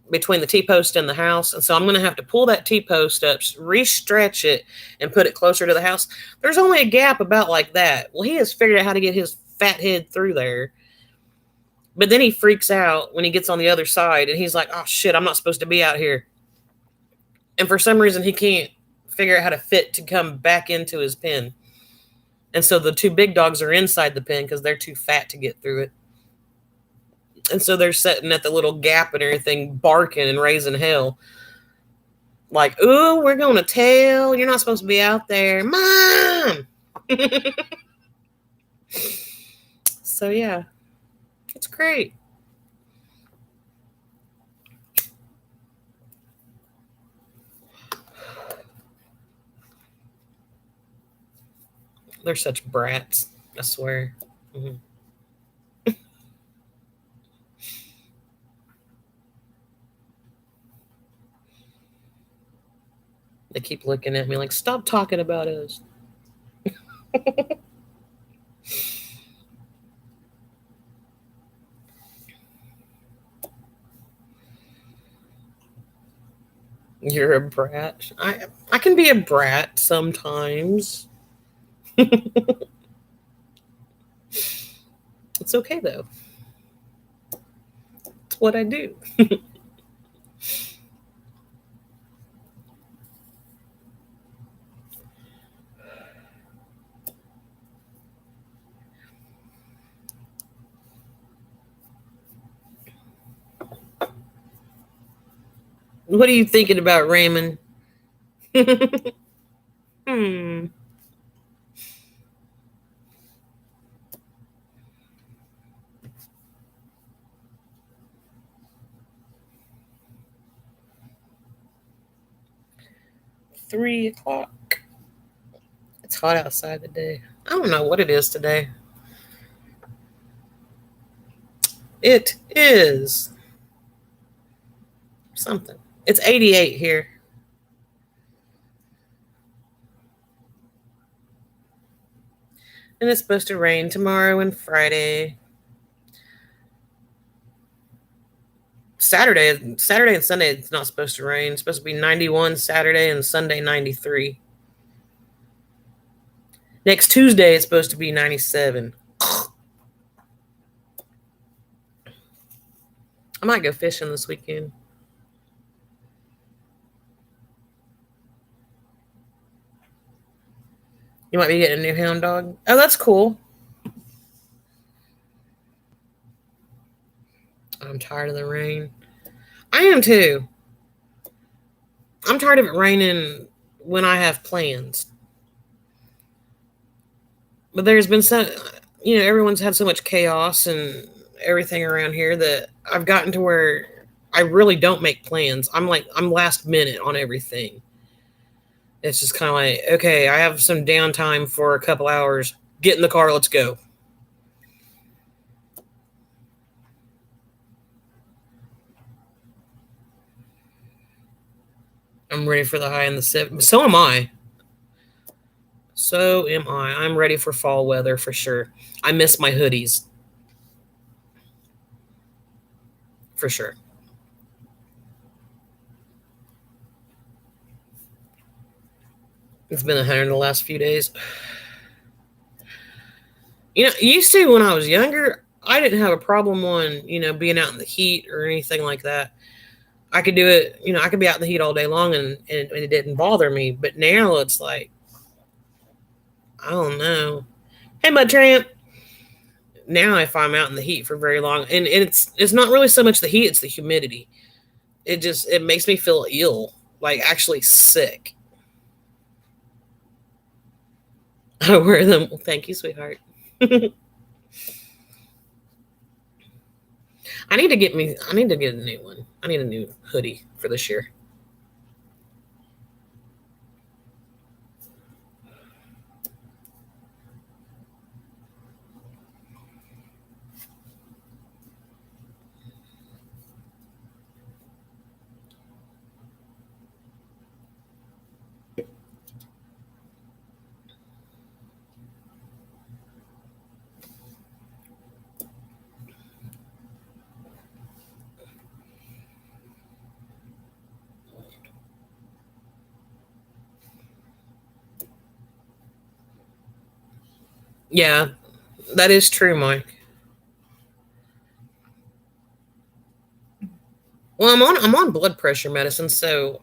between the T-post and the house. And so I'm going to have to pull that T-post up, re-stretch it, and put it closer to the house. There's only a gap about like that. Well, he has figured out how to get his fat head through there. But then he freaks out when he gets on the other side, and he's like, oh, shit, I'm not supposed to be out here. And for some reason, he can't figure out how to fit to come back into his pen. And so the two big dogs are inside the pen because they're too fat to get through it. And so they're sitting at the little gap and everything, barking and raising hell. Like, ooh, we're going to tell. You're not supposed to be out there. Mom! So, yeah. It's great. They're such brats, I swear. Mm-hmm. They keep looking at me like, stop talking about us. You're a brat. I can be a brat sometimes. It's okay though. It's what I do. What are you thinking about, Raymond? Hmm. 3 o'clock. It's hot outside today. I don't know what it is today. It is something. It's 88 here. And it's supposed to rain tomorrow and Friday. Saturday and Sunday it's not supposed to rain. It's supposed to be 91 Saturday and Sunday 93. Next Tuesday it's supposed to be 97. I might go fishing this weekend. You might be getting a new hound dog. Oh, that's cool. I'm tired of the rain. I am too. I'm tired of it raining when I have plans. But there's been some, everyone's had so much chaos and everything around here that I've gotten to where I really don't make plans. I'm last minute on everything. It's just kind of like, okay, I have some downtime for a couple hours. Get in the car, let's go. I'm ready for the high in the 70s. So am I. So am I. I'm ready for fall weather for sure. I miss my hoodies. For sure. It's been 100 the last few days. Used to when I was younger, I didn't have a problem on, being out in the heat or anything like that. I could do it, I could be out in the heat all day long and it didn't bother me. But now it's like, I don't know. Hey, Mud Tramp. Now if I'm out in the heat for very long, and it's not really so much the heat, it's the humidity. It makes me feel ill, like actually sick. I wear them. Well, thank you, sweetheart. I need to get a new one. I need a new hoodie for this year. Yeah, that is true, Mike. Well, I'm on blood pressure medicine, so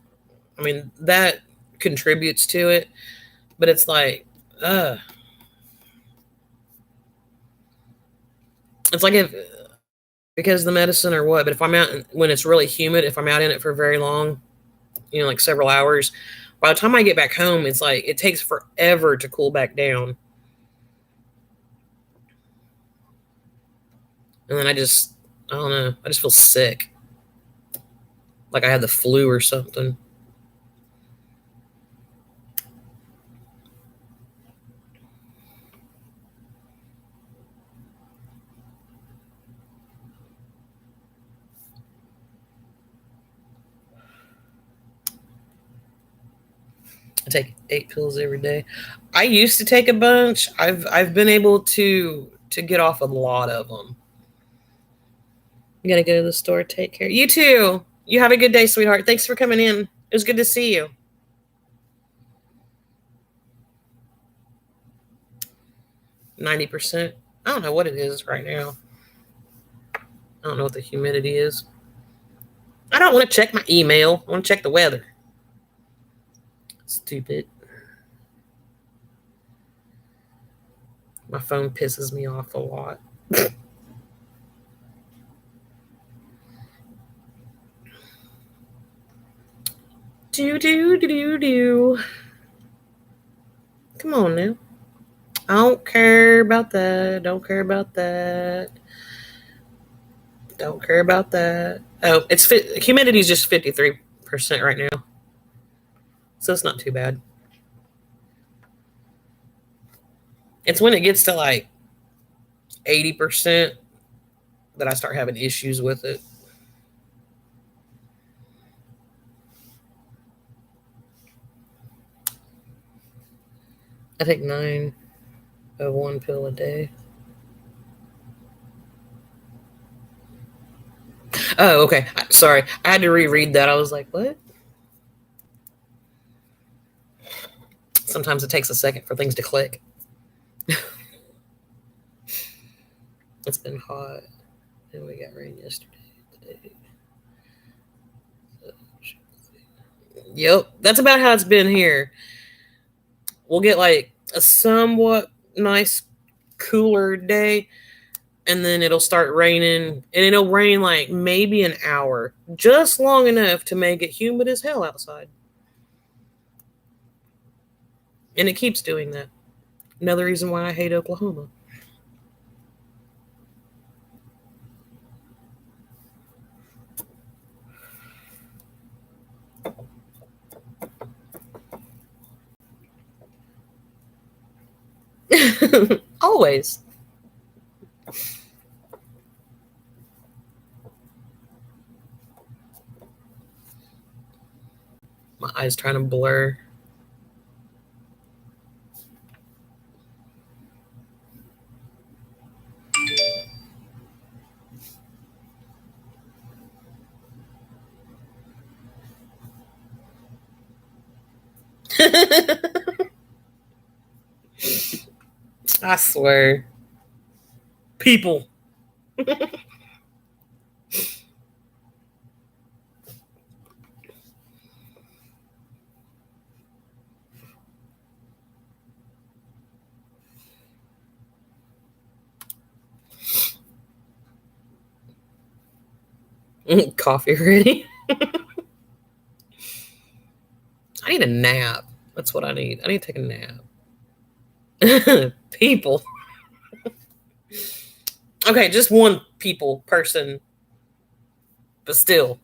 I mean that contributes to it. But it's like, uh, it's like if because of the medicine or what. But if I'm out when it's really humid, if I'm out in it for very long, like several hours, by the time I get back home, it's like it takes forever to cool back down, and then I don't know, I just feel sick, like I had the flu or something. I take 8 pills every day. I used to take a bunch. I've been able to get off a lot of them. You gotta go to the store. Take care. You too. You have a good day, sweetheart. Thanks for coming in. It was good to see you. 90%. I don't know what it is right now. I don't know what the humidity is. I don't want to check my email. I want to check the weather. Stupid. My phone pisses me off a lot. Do do do do do. Come on now. I don't care about that. Don't care about that. Don't care about that. Oh, humidity is just 53% right now, so it's not too bad. It's when it gets to like 80% that I start having issues with it. I take 9 of 1 pill a day. Oh, okay. Sorry, I had to reread that. I was like, what? Sometimes it takes a second for things to click. It's been hot, and we got rain yesterday. Today. Yep, that's about how it's been here. We'll get like a somewhat nice cooler day, and then it'll start raining, and it'll rain like maybe an hour, just long enough to make it humid as hell outside. And it keeps doing that. Another reason why I hate Oklahoma. Always. My eyes trying to blur. I swear. People. Coffee ready. I need a nap. That's what I need. I need to take a nap. People. Okay, just one person, but still.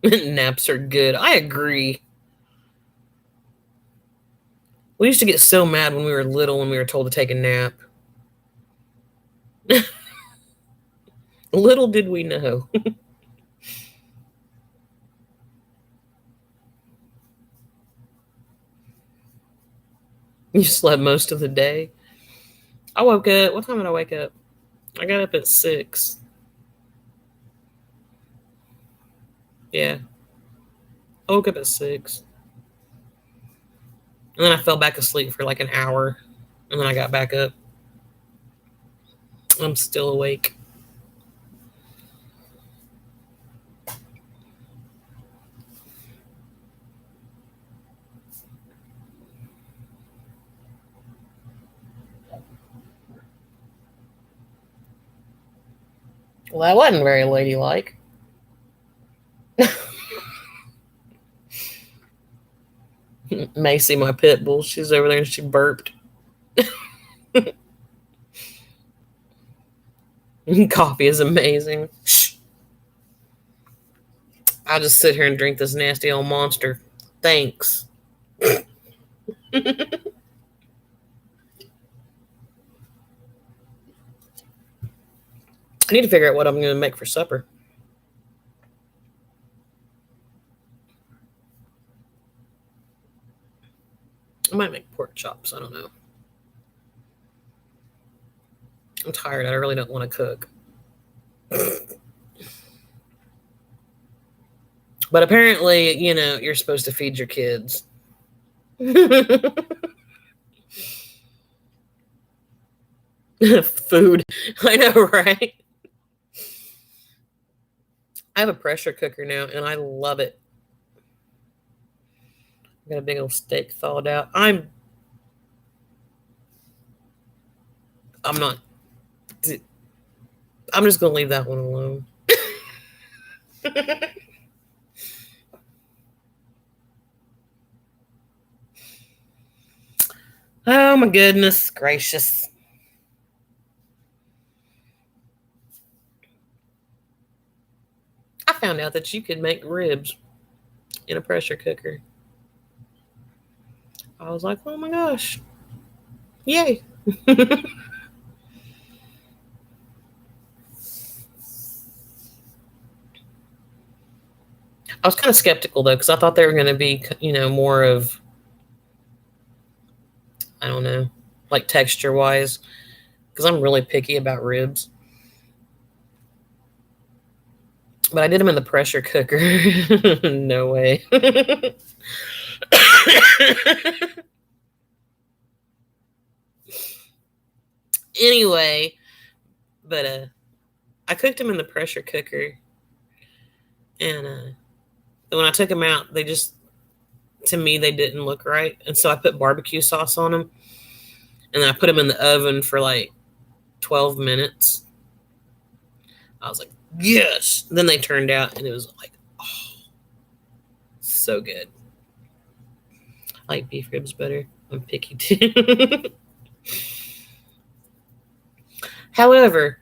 Naps are good. I agree. We used to get so mad when we were little when we were told to take a nap. Little did we know. You slept most of the day. I woke up. What time did I wake up? I got up at 6. Yeah, I woke up at 6. And then I fell back asleep for like an hour. And then I got back up. I'm still awake. Well, that wasn't very ladylike. Macy, my pit bull, she's over there and she burped. Coffee is amazing. I'll just sit here and drink this nasty old monster. Thanks. I need to figure out what I'm going to make for supper. I might make pork chops. I don't know. I'm tired. I really don't want to cook. But apparently, you're supposed to feed your kids. Food. I know, right? I have a pressure cooker now, and I love it. I got a big old steak thawed out. I'm not. I'm just gonna leave that one alone. Oh my goodness gracious. I found out that you could make ribs in a pressure cooker. I was like, oh my gosh. Yay. I was kind of skeptical though, because I thought they were going to be, more of, I don't know, like texture wise, because I'm really picky about ribs. But I did them in the pressure cooker. No way. Anyway, but I cooked them in the pressure cooker, and when I took them out, to me, they didn't look right, and so I put barbecue sauce on them, and then I put them in the oven for like 12 minutes. I was like, yes. Then they turned out, and it was like, oh, so good. I like beef ribs better. I'm picky too. However,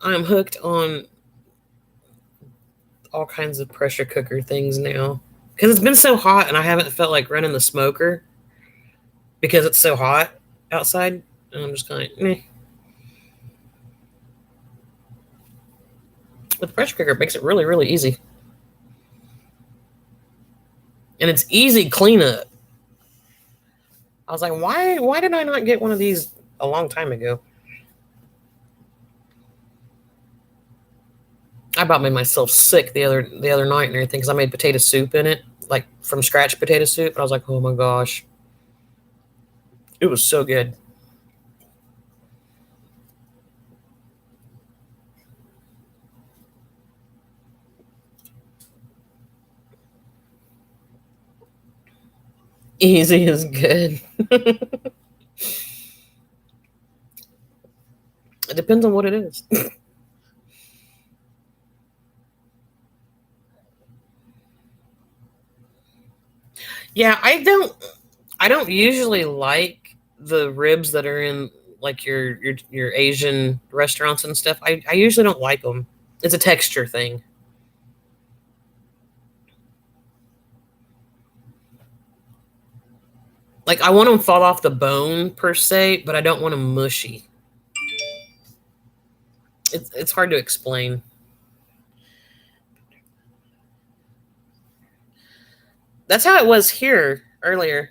I'm hooked on all kinds of pressure cooker things now because it's been so hot and I haven't felt like running the smoker because it's so hot outside. And I'm just kind of meh. But the pressure cooker makes it really, really easy. And it's easy cleanup. I was like, why did I not get one of these a long time ago? I about made myself sick the other night and everything because I made potato soup in it, like from scratch potato soup. And I was like, oh my gosh. It was so good. Easy is good. It depends on what it is. Yeah, I don't usually like the ribs that are in like your Asian restaurants and stuff. I usually don't like them. It's a texture thing. Like I want them fall off the bone per se, but I don't want them mushy. It's hard to explain. That's how it was here earlier.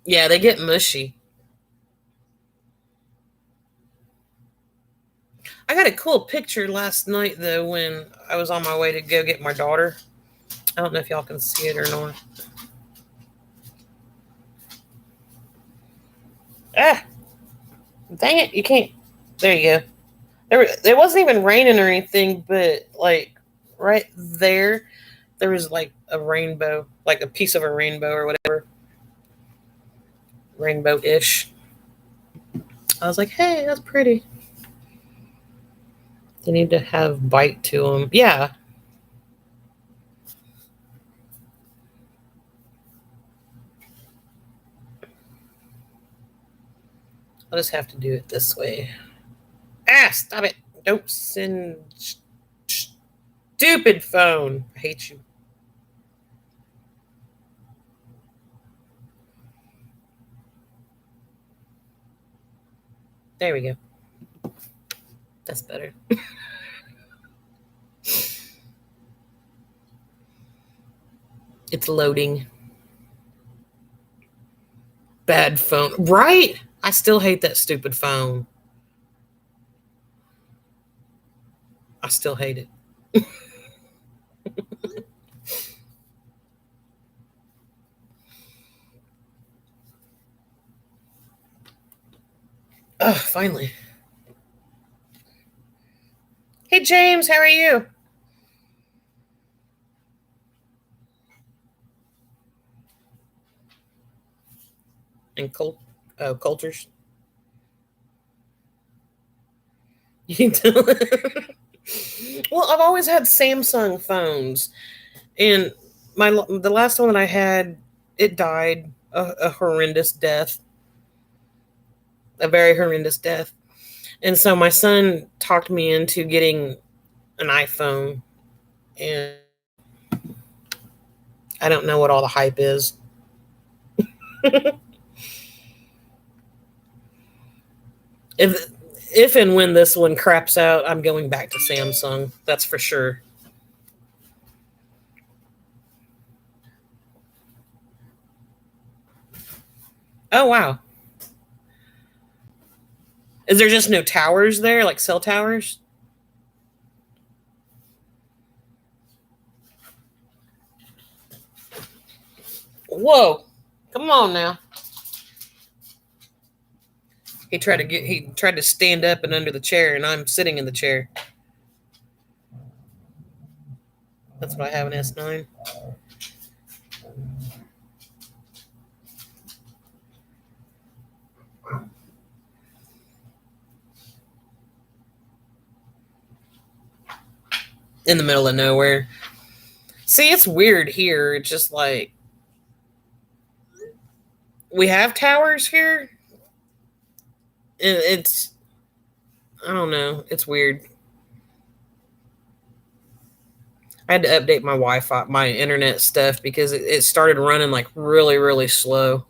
Yeah, they get mushy. I got a cool picture last night though when I was on my way to go get my daughter. I don't know if y'all can see it or not. Ah, dang it! You can't. There you go. There wasn't even raining or anything, but like right there was like a rainbow, like a piece of a rainbow or whatever, rainbow ish. I was like, hey, that's pretty. They need to have bite to them. Yeah, I'll just have to do it this way. Ah, stop it! Don't send stupid phone. I hate you. There we go. That's better. It's loading. Bad phone. Right? I still hate that stupid phone. I still hate it. Oh, finally. Hey, James, how are you? And Coulter's. Well, I've always had Samsung phones, and the last one that I had, it died a horrendous death, a very horrendous death. And so my son talked me into getting an iPhone, and I don't know what all the hype is. if if and when this one craps out, I'm going back to Samsung. That's for sure. Oh wow. Is there just no towers there, like cell towers? Whoa. Come on now. He tried to stand up and under the chair, and I'm sitting in the chair. That's what I have an S9. In the middle of nowhere. See, it's weird here. It's just like we have towers here. It's I don't know. It's weird. I had to update my Wi-Fi, my internet stuff because it started running like really, really slow.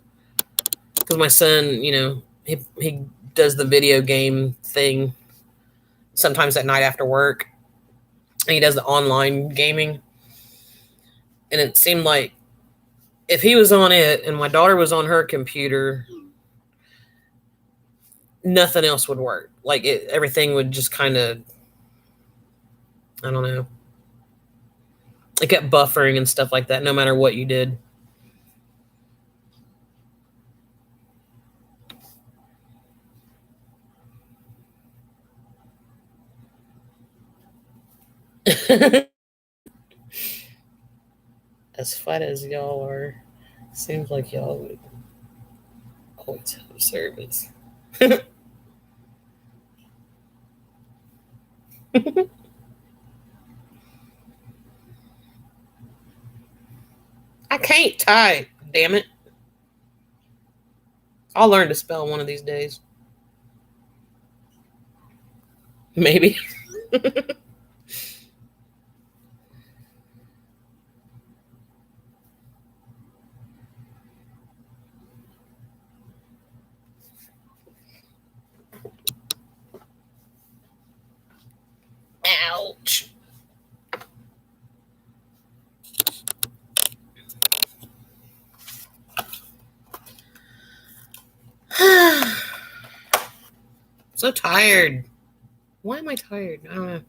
Because my son, he does the video game thing sometimes at night after work, and he does the online gaming. And it seemed like if he was on it and my daughter was on her computer, nothing else would work. Like everything would just kind of, I don't know, it kept buffering and stuff like that, no matter what you did. As fat as y'all are, seems like y'all would always have service. I can't type. Damn it. I'll learn to spell one of these days. Maybe. Ouch. So tired. Why am I tired? I don't know.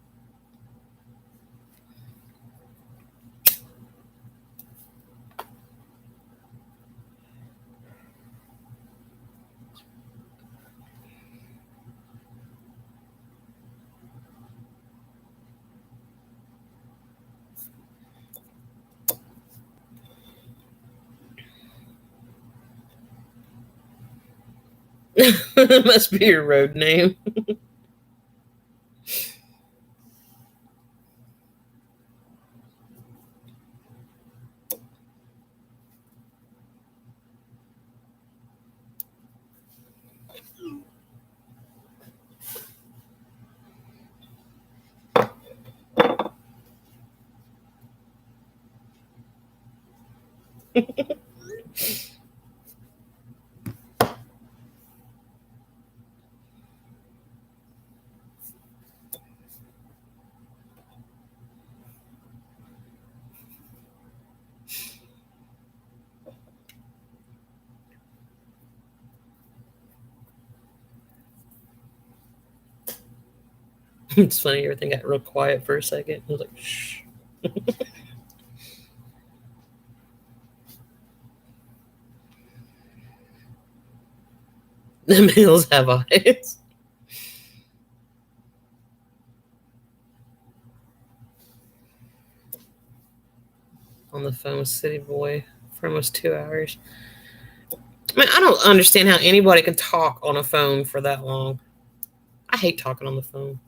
Must be your road name. It's funny, everything got real quiet for a second. I was like, shh. The males have eyes. On the phone with City Boy for almost 2 hours. I mean, I don't understand how anybody can talk on a phone for that long. I hate talking on the phone.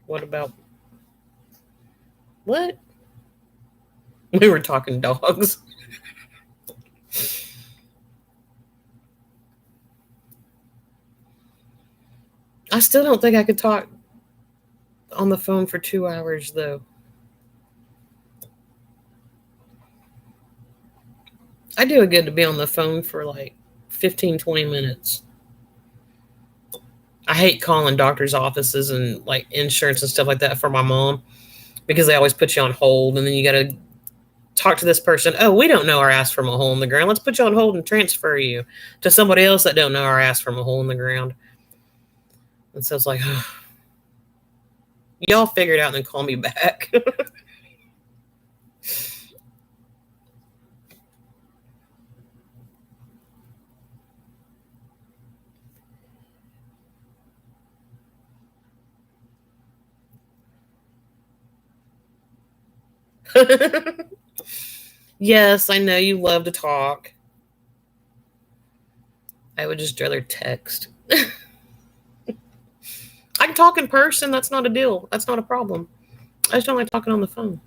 What about what? We were talking dogs. I still don't think I could talk on the phone for 2 hours, though. I do it good to be on the phone for like 15, 20 minutes. I hate calling doctor's offices and like insurance and stuff like that for my mom because they always put you on hold and then you got to talk to this person. Oh, we don't know our ass from a hole in the ground. Let's put you on hold and transfer you to somebody else that don't know our ass from a hole in the ground. And so it's like, oh, y'all figure it out and then call me back. Yes, I know you love to talk. I would just rather text. I can talk in person. That's not a deal. That's not a problem. I just don't like talking on the phone.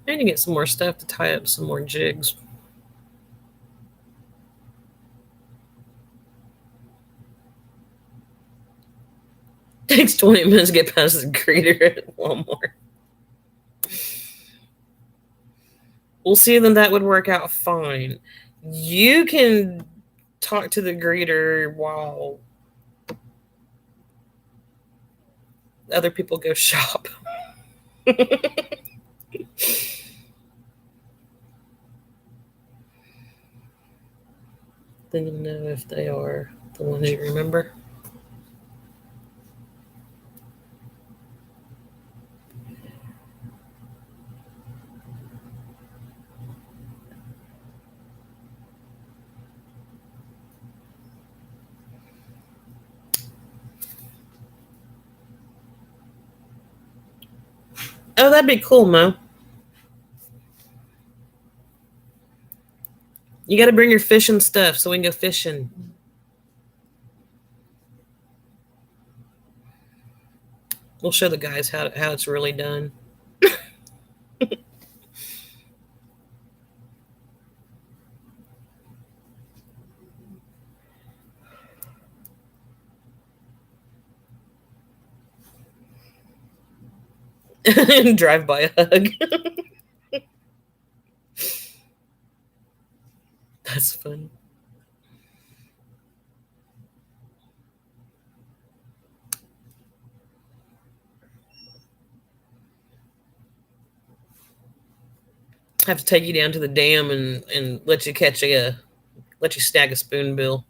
I need to get some more stuff to tie up some more jigs. Takes 20 minutes to get past the greeter at Walmart. We'll see, then that would work out fine. You can talk to the greeter while other people go shop. Then you'll know if they are the ones you remember. Oh, that'd be cool, Mo. You got to bring your fishing stuff so we can go fishing. We'll show the guys how it's really done. Drive by hug. That's funny. Have to take you down to the dam and let you snag a spoonbill.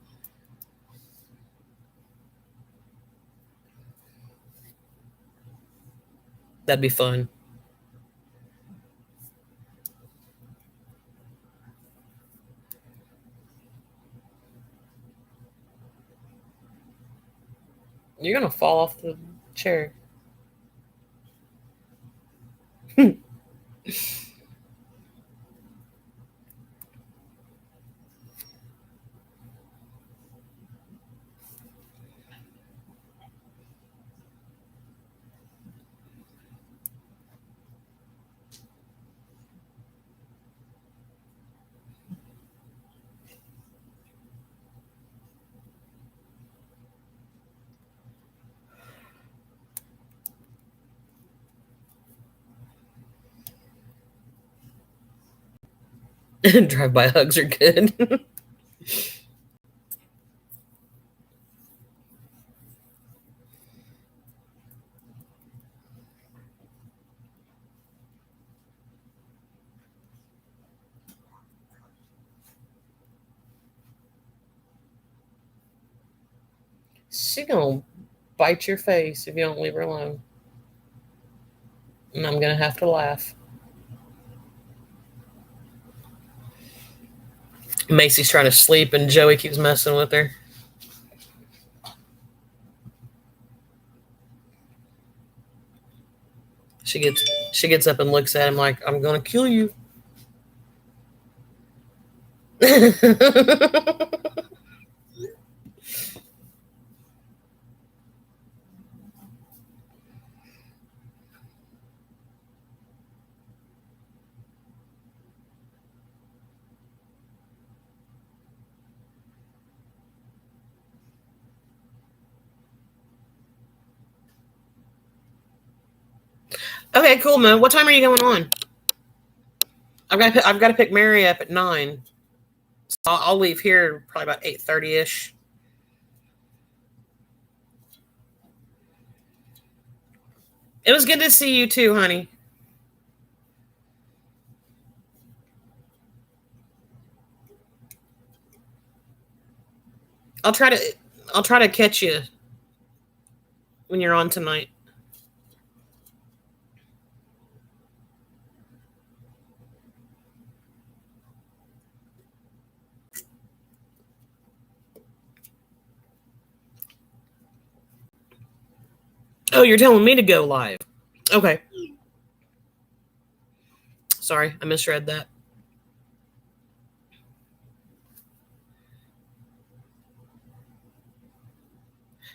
That'd be fun. You're gonna fall off the chair. Drive-by hugs are good. She gonna bite your face if you don't leave her alone. And I'm gonna have to laugh. Macy's trying to sleep and Joey keeps messing with her. She gets up and looks at him like, I'm gonna kill you. Okay, cool, man. What time are you going on? I've got to pick Mary up at 9. So I'll leave here probably about 8:30ish. It was good to see you too, honey. I'll try to catch you when you're on tonight. Oh, you're telling me to go live. Okay. Sorry, I misread that.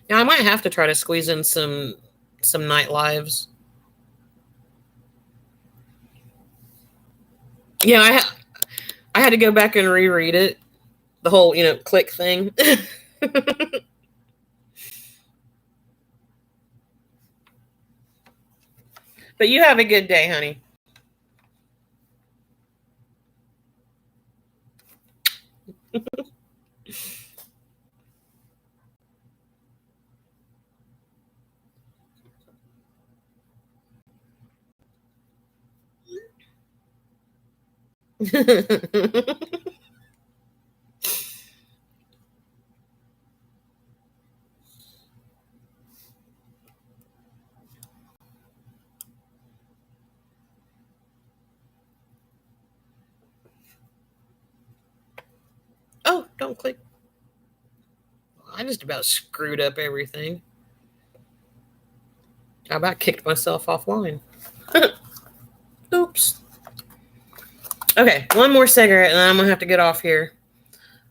Yeah, I might have to try to squeeze in some night lives. Yeah, I had to go back and reread it. The whole, click thing. But you have a good day, honey. Oh, don't click. I just about screwed up everything. I about kicked myself offline. Oops. Okay, one more cigarette and then I'm going to have to get off here.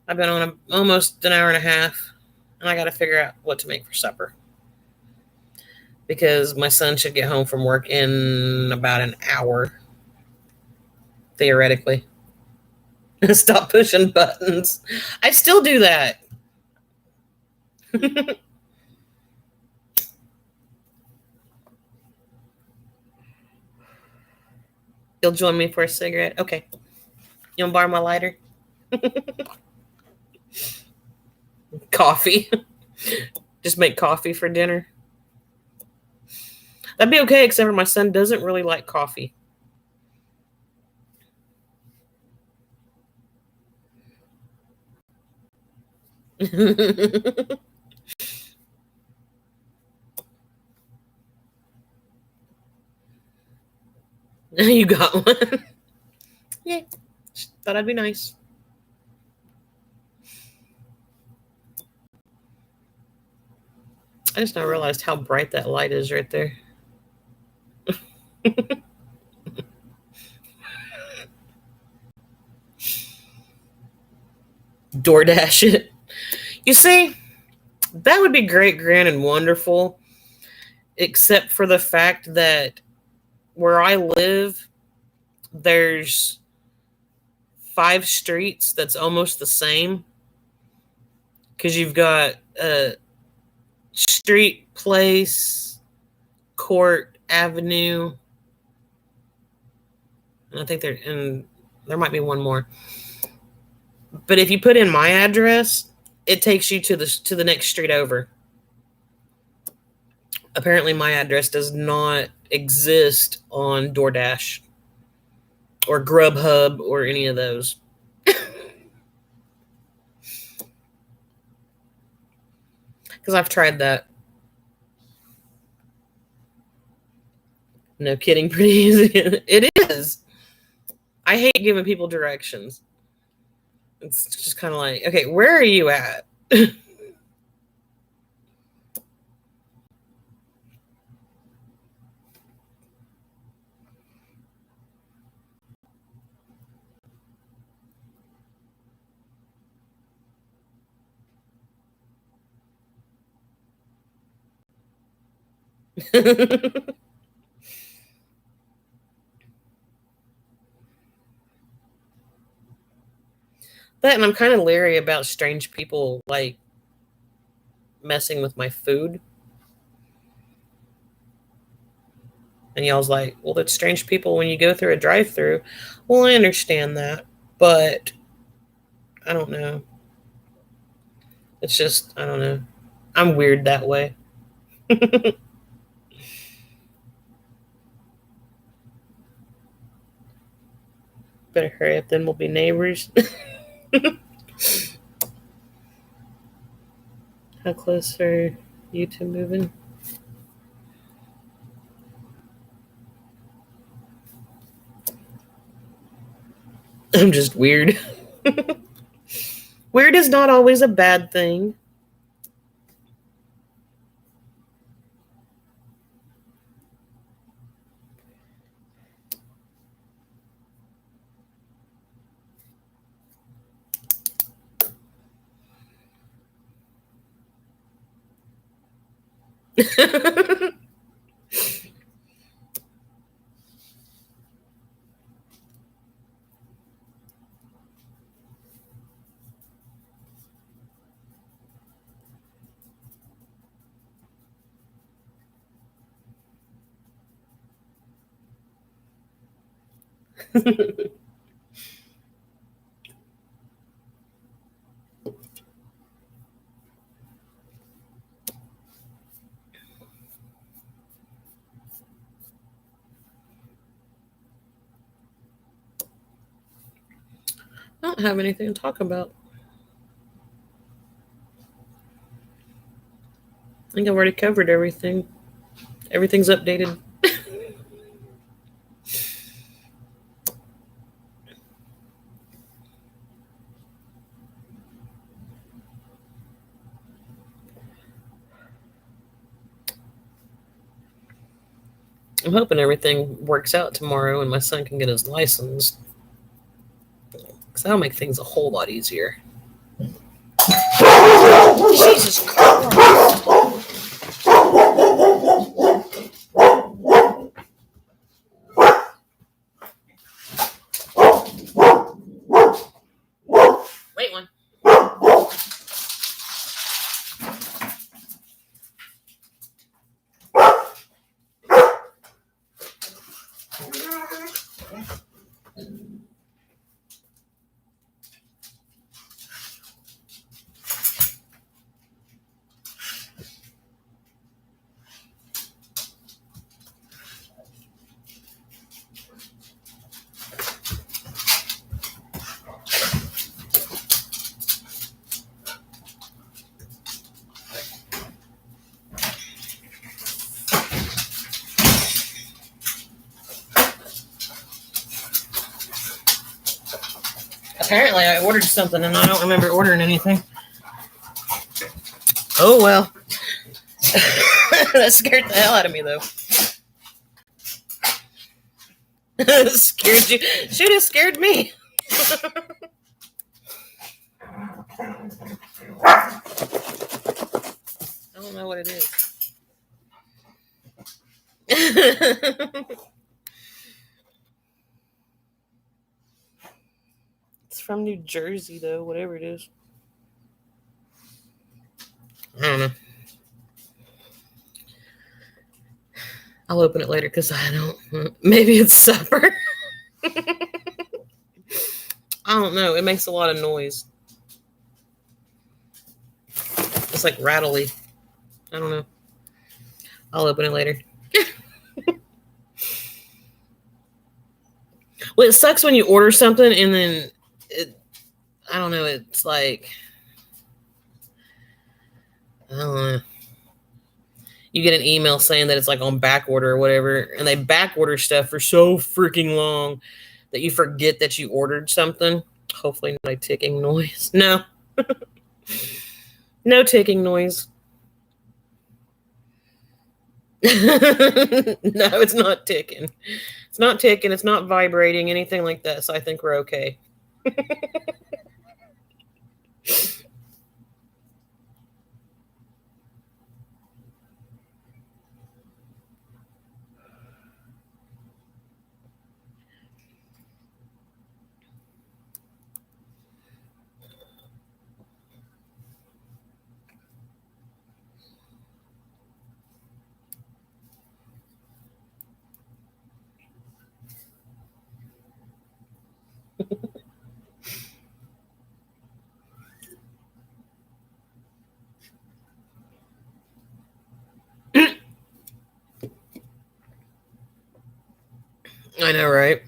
I've been on almost an hour and a half, and I got to figure out what to make for supper. Because my son should get home from work in about an hour, theoretically. Stop pushing buttons. I still do that. You'll join me for a cigarette? Okay. You want to borrow my lighter? Coffee. Just make coffee for dinner. That'd be okay, except for my son doesn't really like coffee. You got one. Yeah. Thought I'd be nice. I just now realized how bright that light is right there. DoorDash it. You see, that would be great, grand, and wonderful, except for the fact that where I live, there's 5 streets that's almost the same. Because you've got street, place, court, avenue, and I think there might be one more. But if you put in my address, it takes you to the next street over. Apparently, my address does not exist on DoorDash or Grubhub or any of those. Because I've tried that. No kidding, pretty easy. It is. I hate giving people directions. It's just kind of like, okay, where are you at? That, and I'm kind of leery about strange people like messing with my food. And y'all's like, well, that's strange people when you go through a drive-through. Well, I understand that, but I don't know. It's just, I don't know. I'm weird that way. Better hurry up, then we'll be neighbors. How close are you to moving? I'm just weird. Weird is not always a bad thing. I don't have anything to talk about. I think I've already covered everything. Everything's updated. I'm hoping everything works out tomorrow and my son can get his license. Because that'll make things a whole lot easier. Jesus Christ. Wait one. Apparently, I ordered something and I don't remember ordering anything. Oh, well. That scared the hell out of me, though. Scared you? Should have scared me. I don't know what it is. It's from New Jersey, though, whatever it is. I don't know. I'll open it later because I don't. Maybe it's supper. I don't know. It makes a lot of noise. It's like rattly. I don't know. I'll open it later. Well, it sucks when you order something and then I don't know. It's like, I don't know. You get an email saying that it's like on back order or whatever, and they back order stuff for so freaking long that you forget that you ordered something. Hopefully not a ticking noise. No. No ticking noise. No, it's not ticking. It's not ticking. It's not vibrating, anything like that. So I think we're okay. I know, right?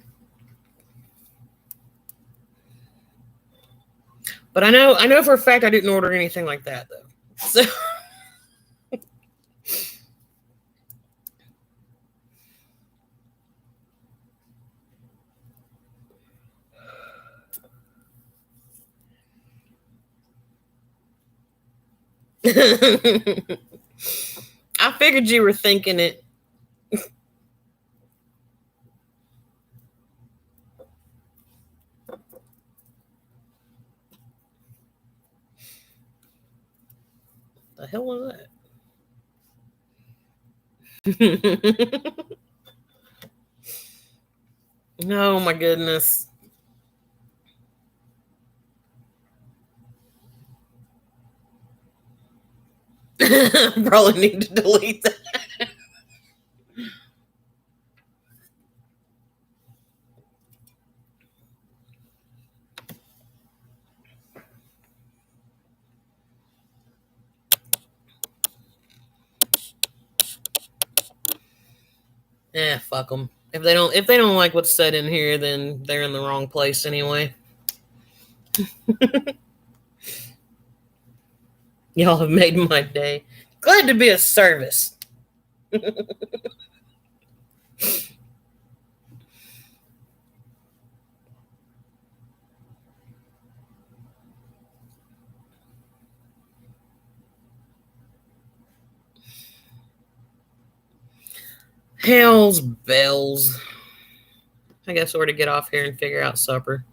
But I know for a fact I didn't order anything like that, though. So I figured you were thinking it. The hell was that? Oh my goodness. Probably need to delete that. Fuck them. If they don't like what's said in here, then they're in the wrong place anyway. Y'all have made my day. Glad to be of service. Hell's bells. I guess we're to get off here and figure out supper.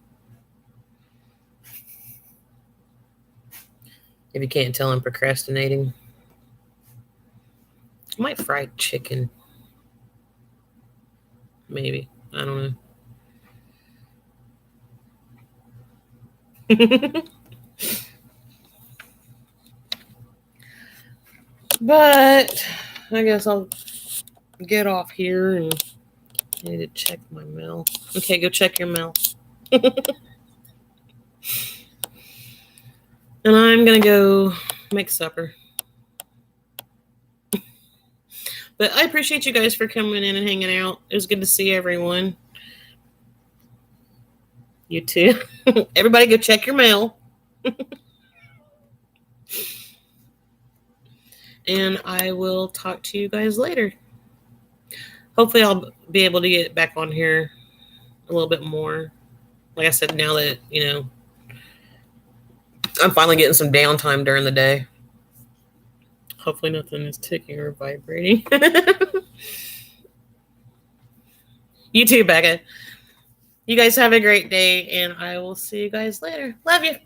If you can't tell, I'm procrastinating. I might fry chicken. Maybe. I don't know. But I guess I'll get off here and I need to check my mail. Okay, go check your mail. And I'm going to go make supper. But I appreciate you guys for coming in and hanging out. It was good to see everyone. You too. Everybody go check your mail. And I will talk to you guys later. Hopefully I'll be able to get back on here a little bit more. Like I said, now that, I'm finally getting some downtime during the day. Hopefully nothing is ticking or vibrating. You too, Becca. You guys have a great day, and I will see you guys later. Love you.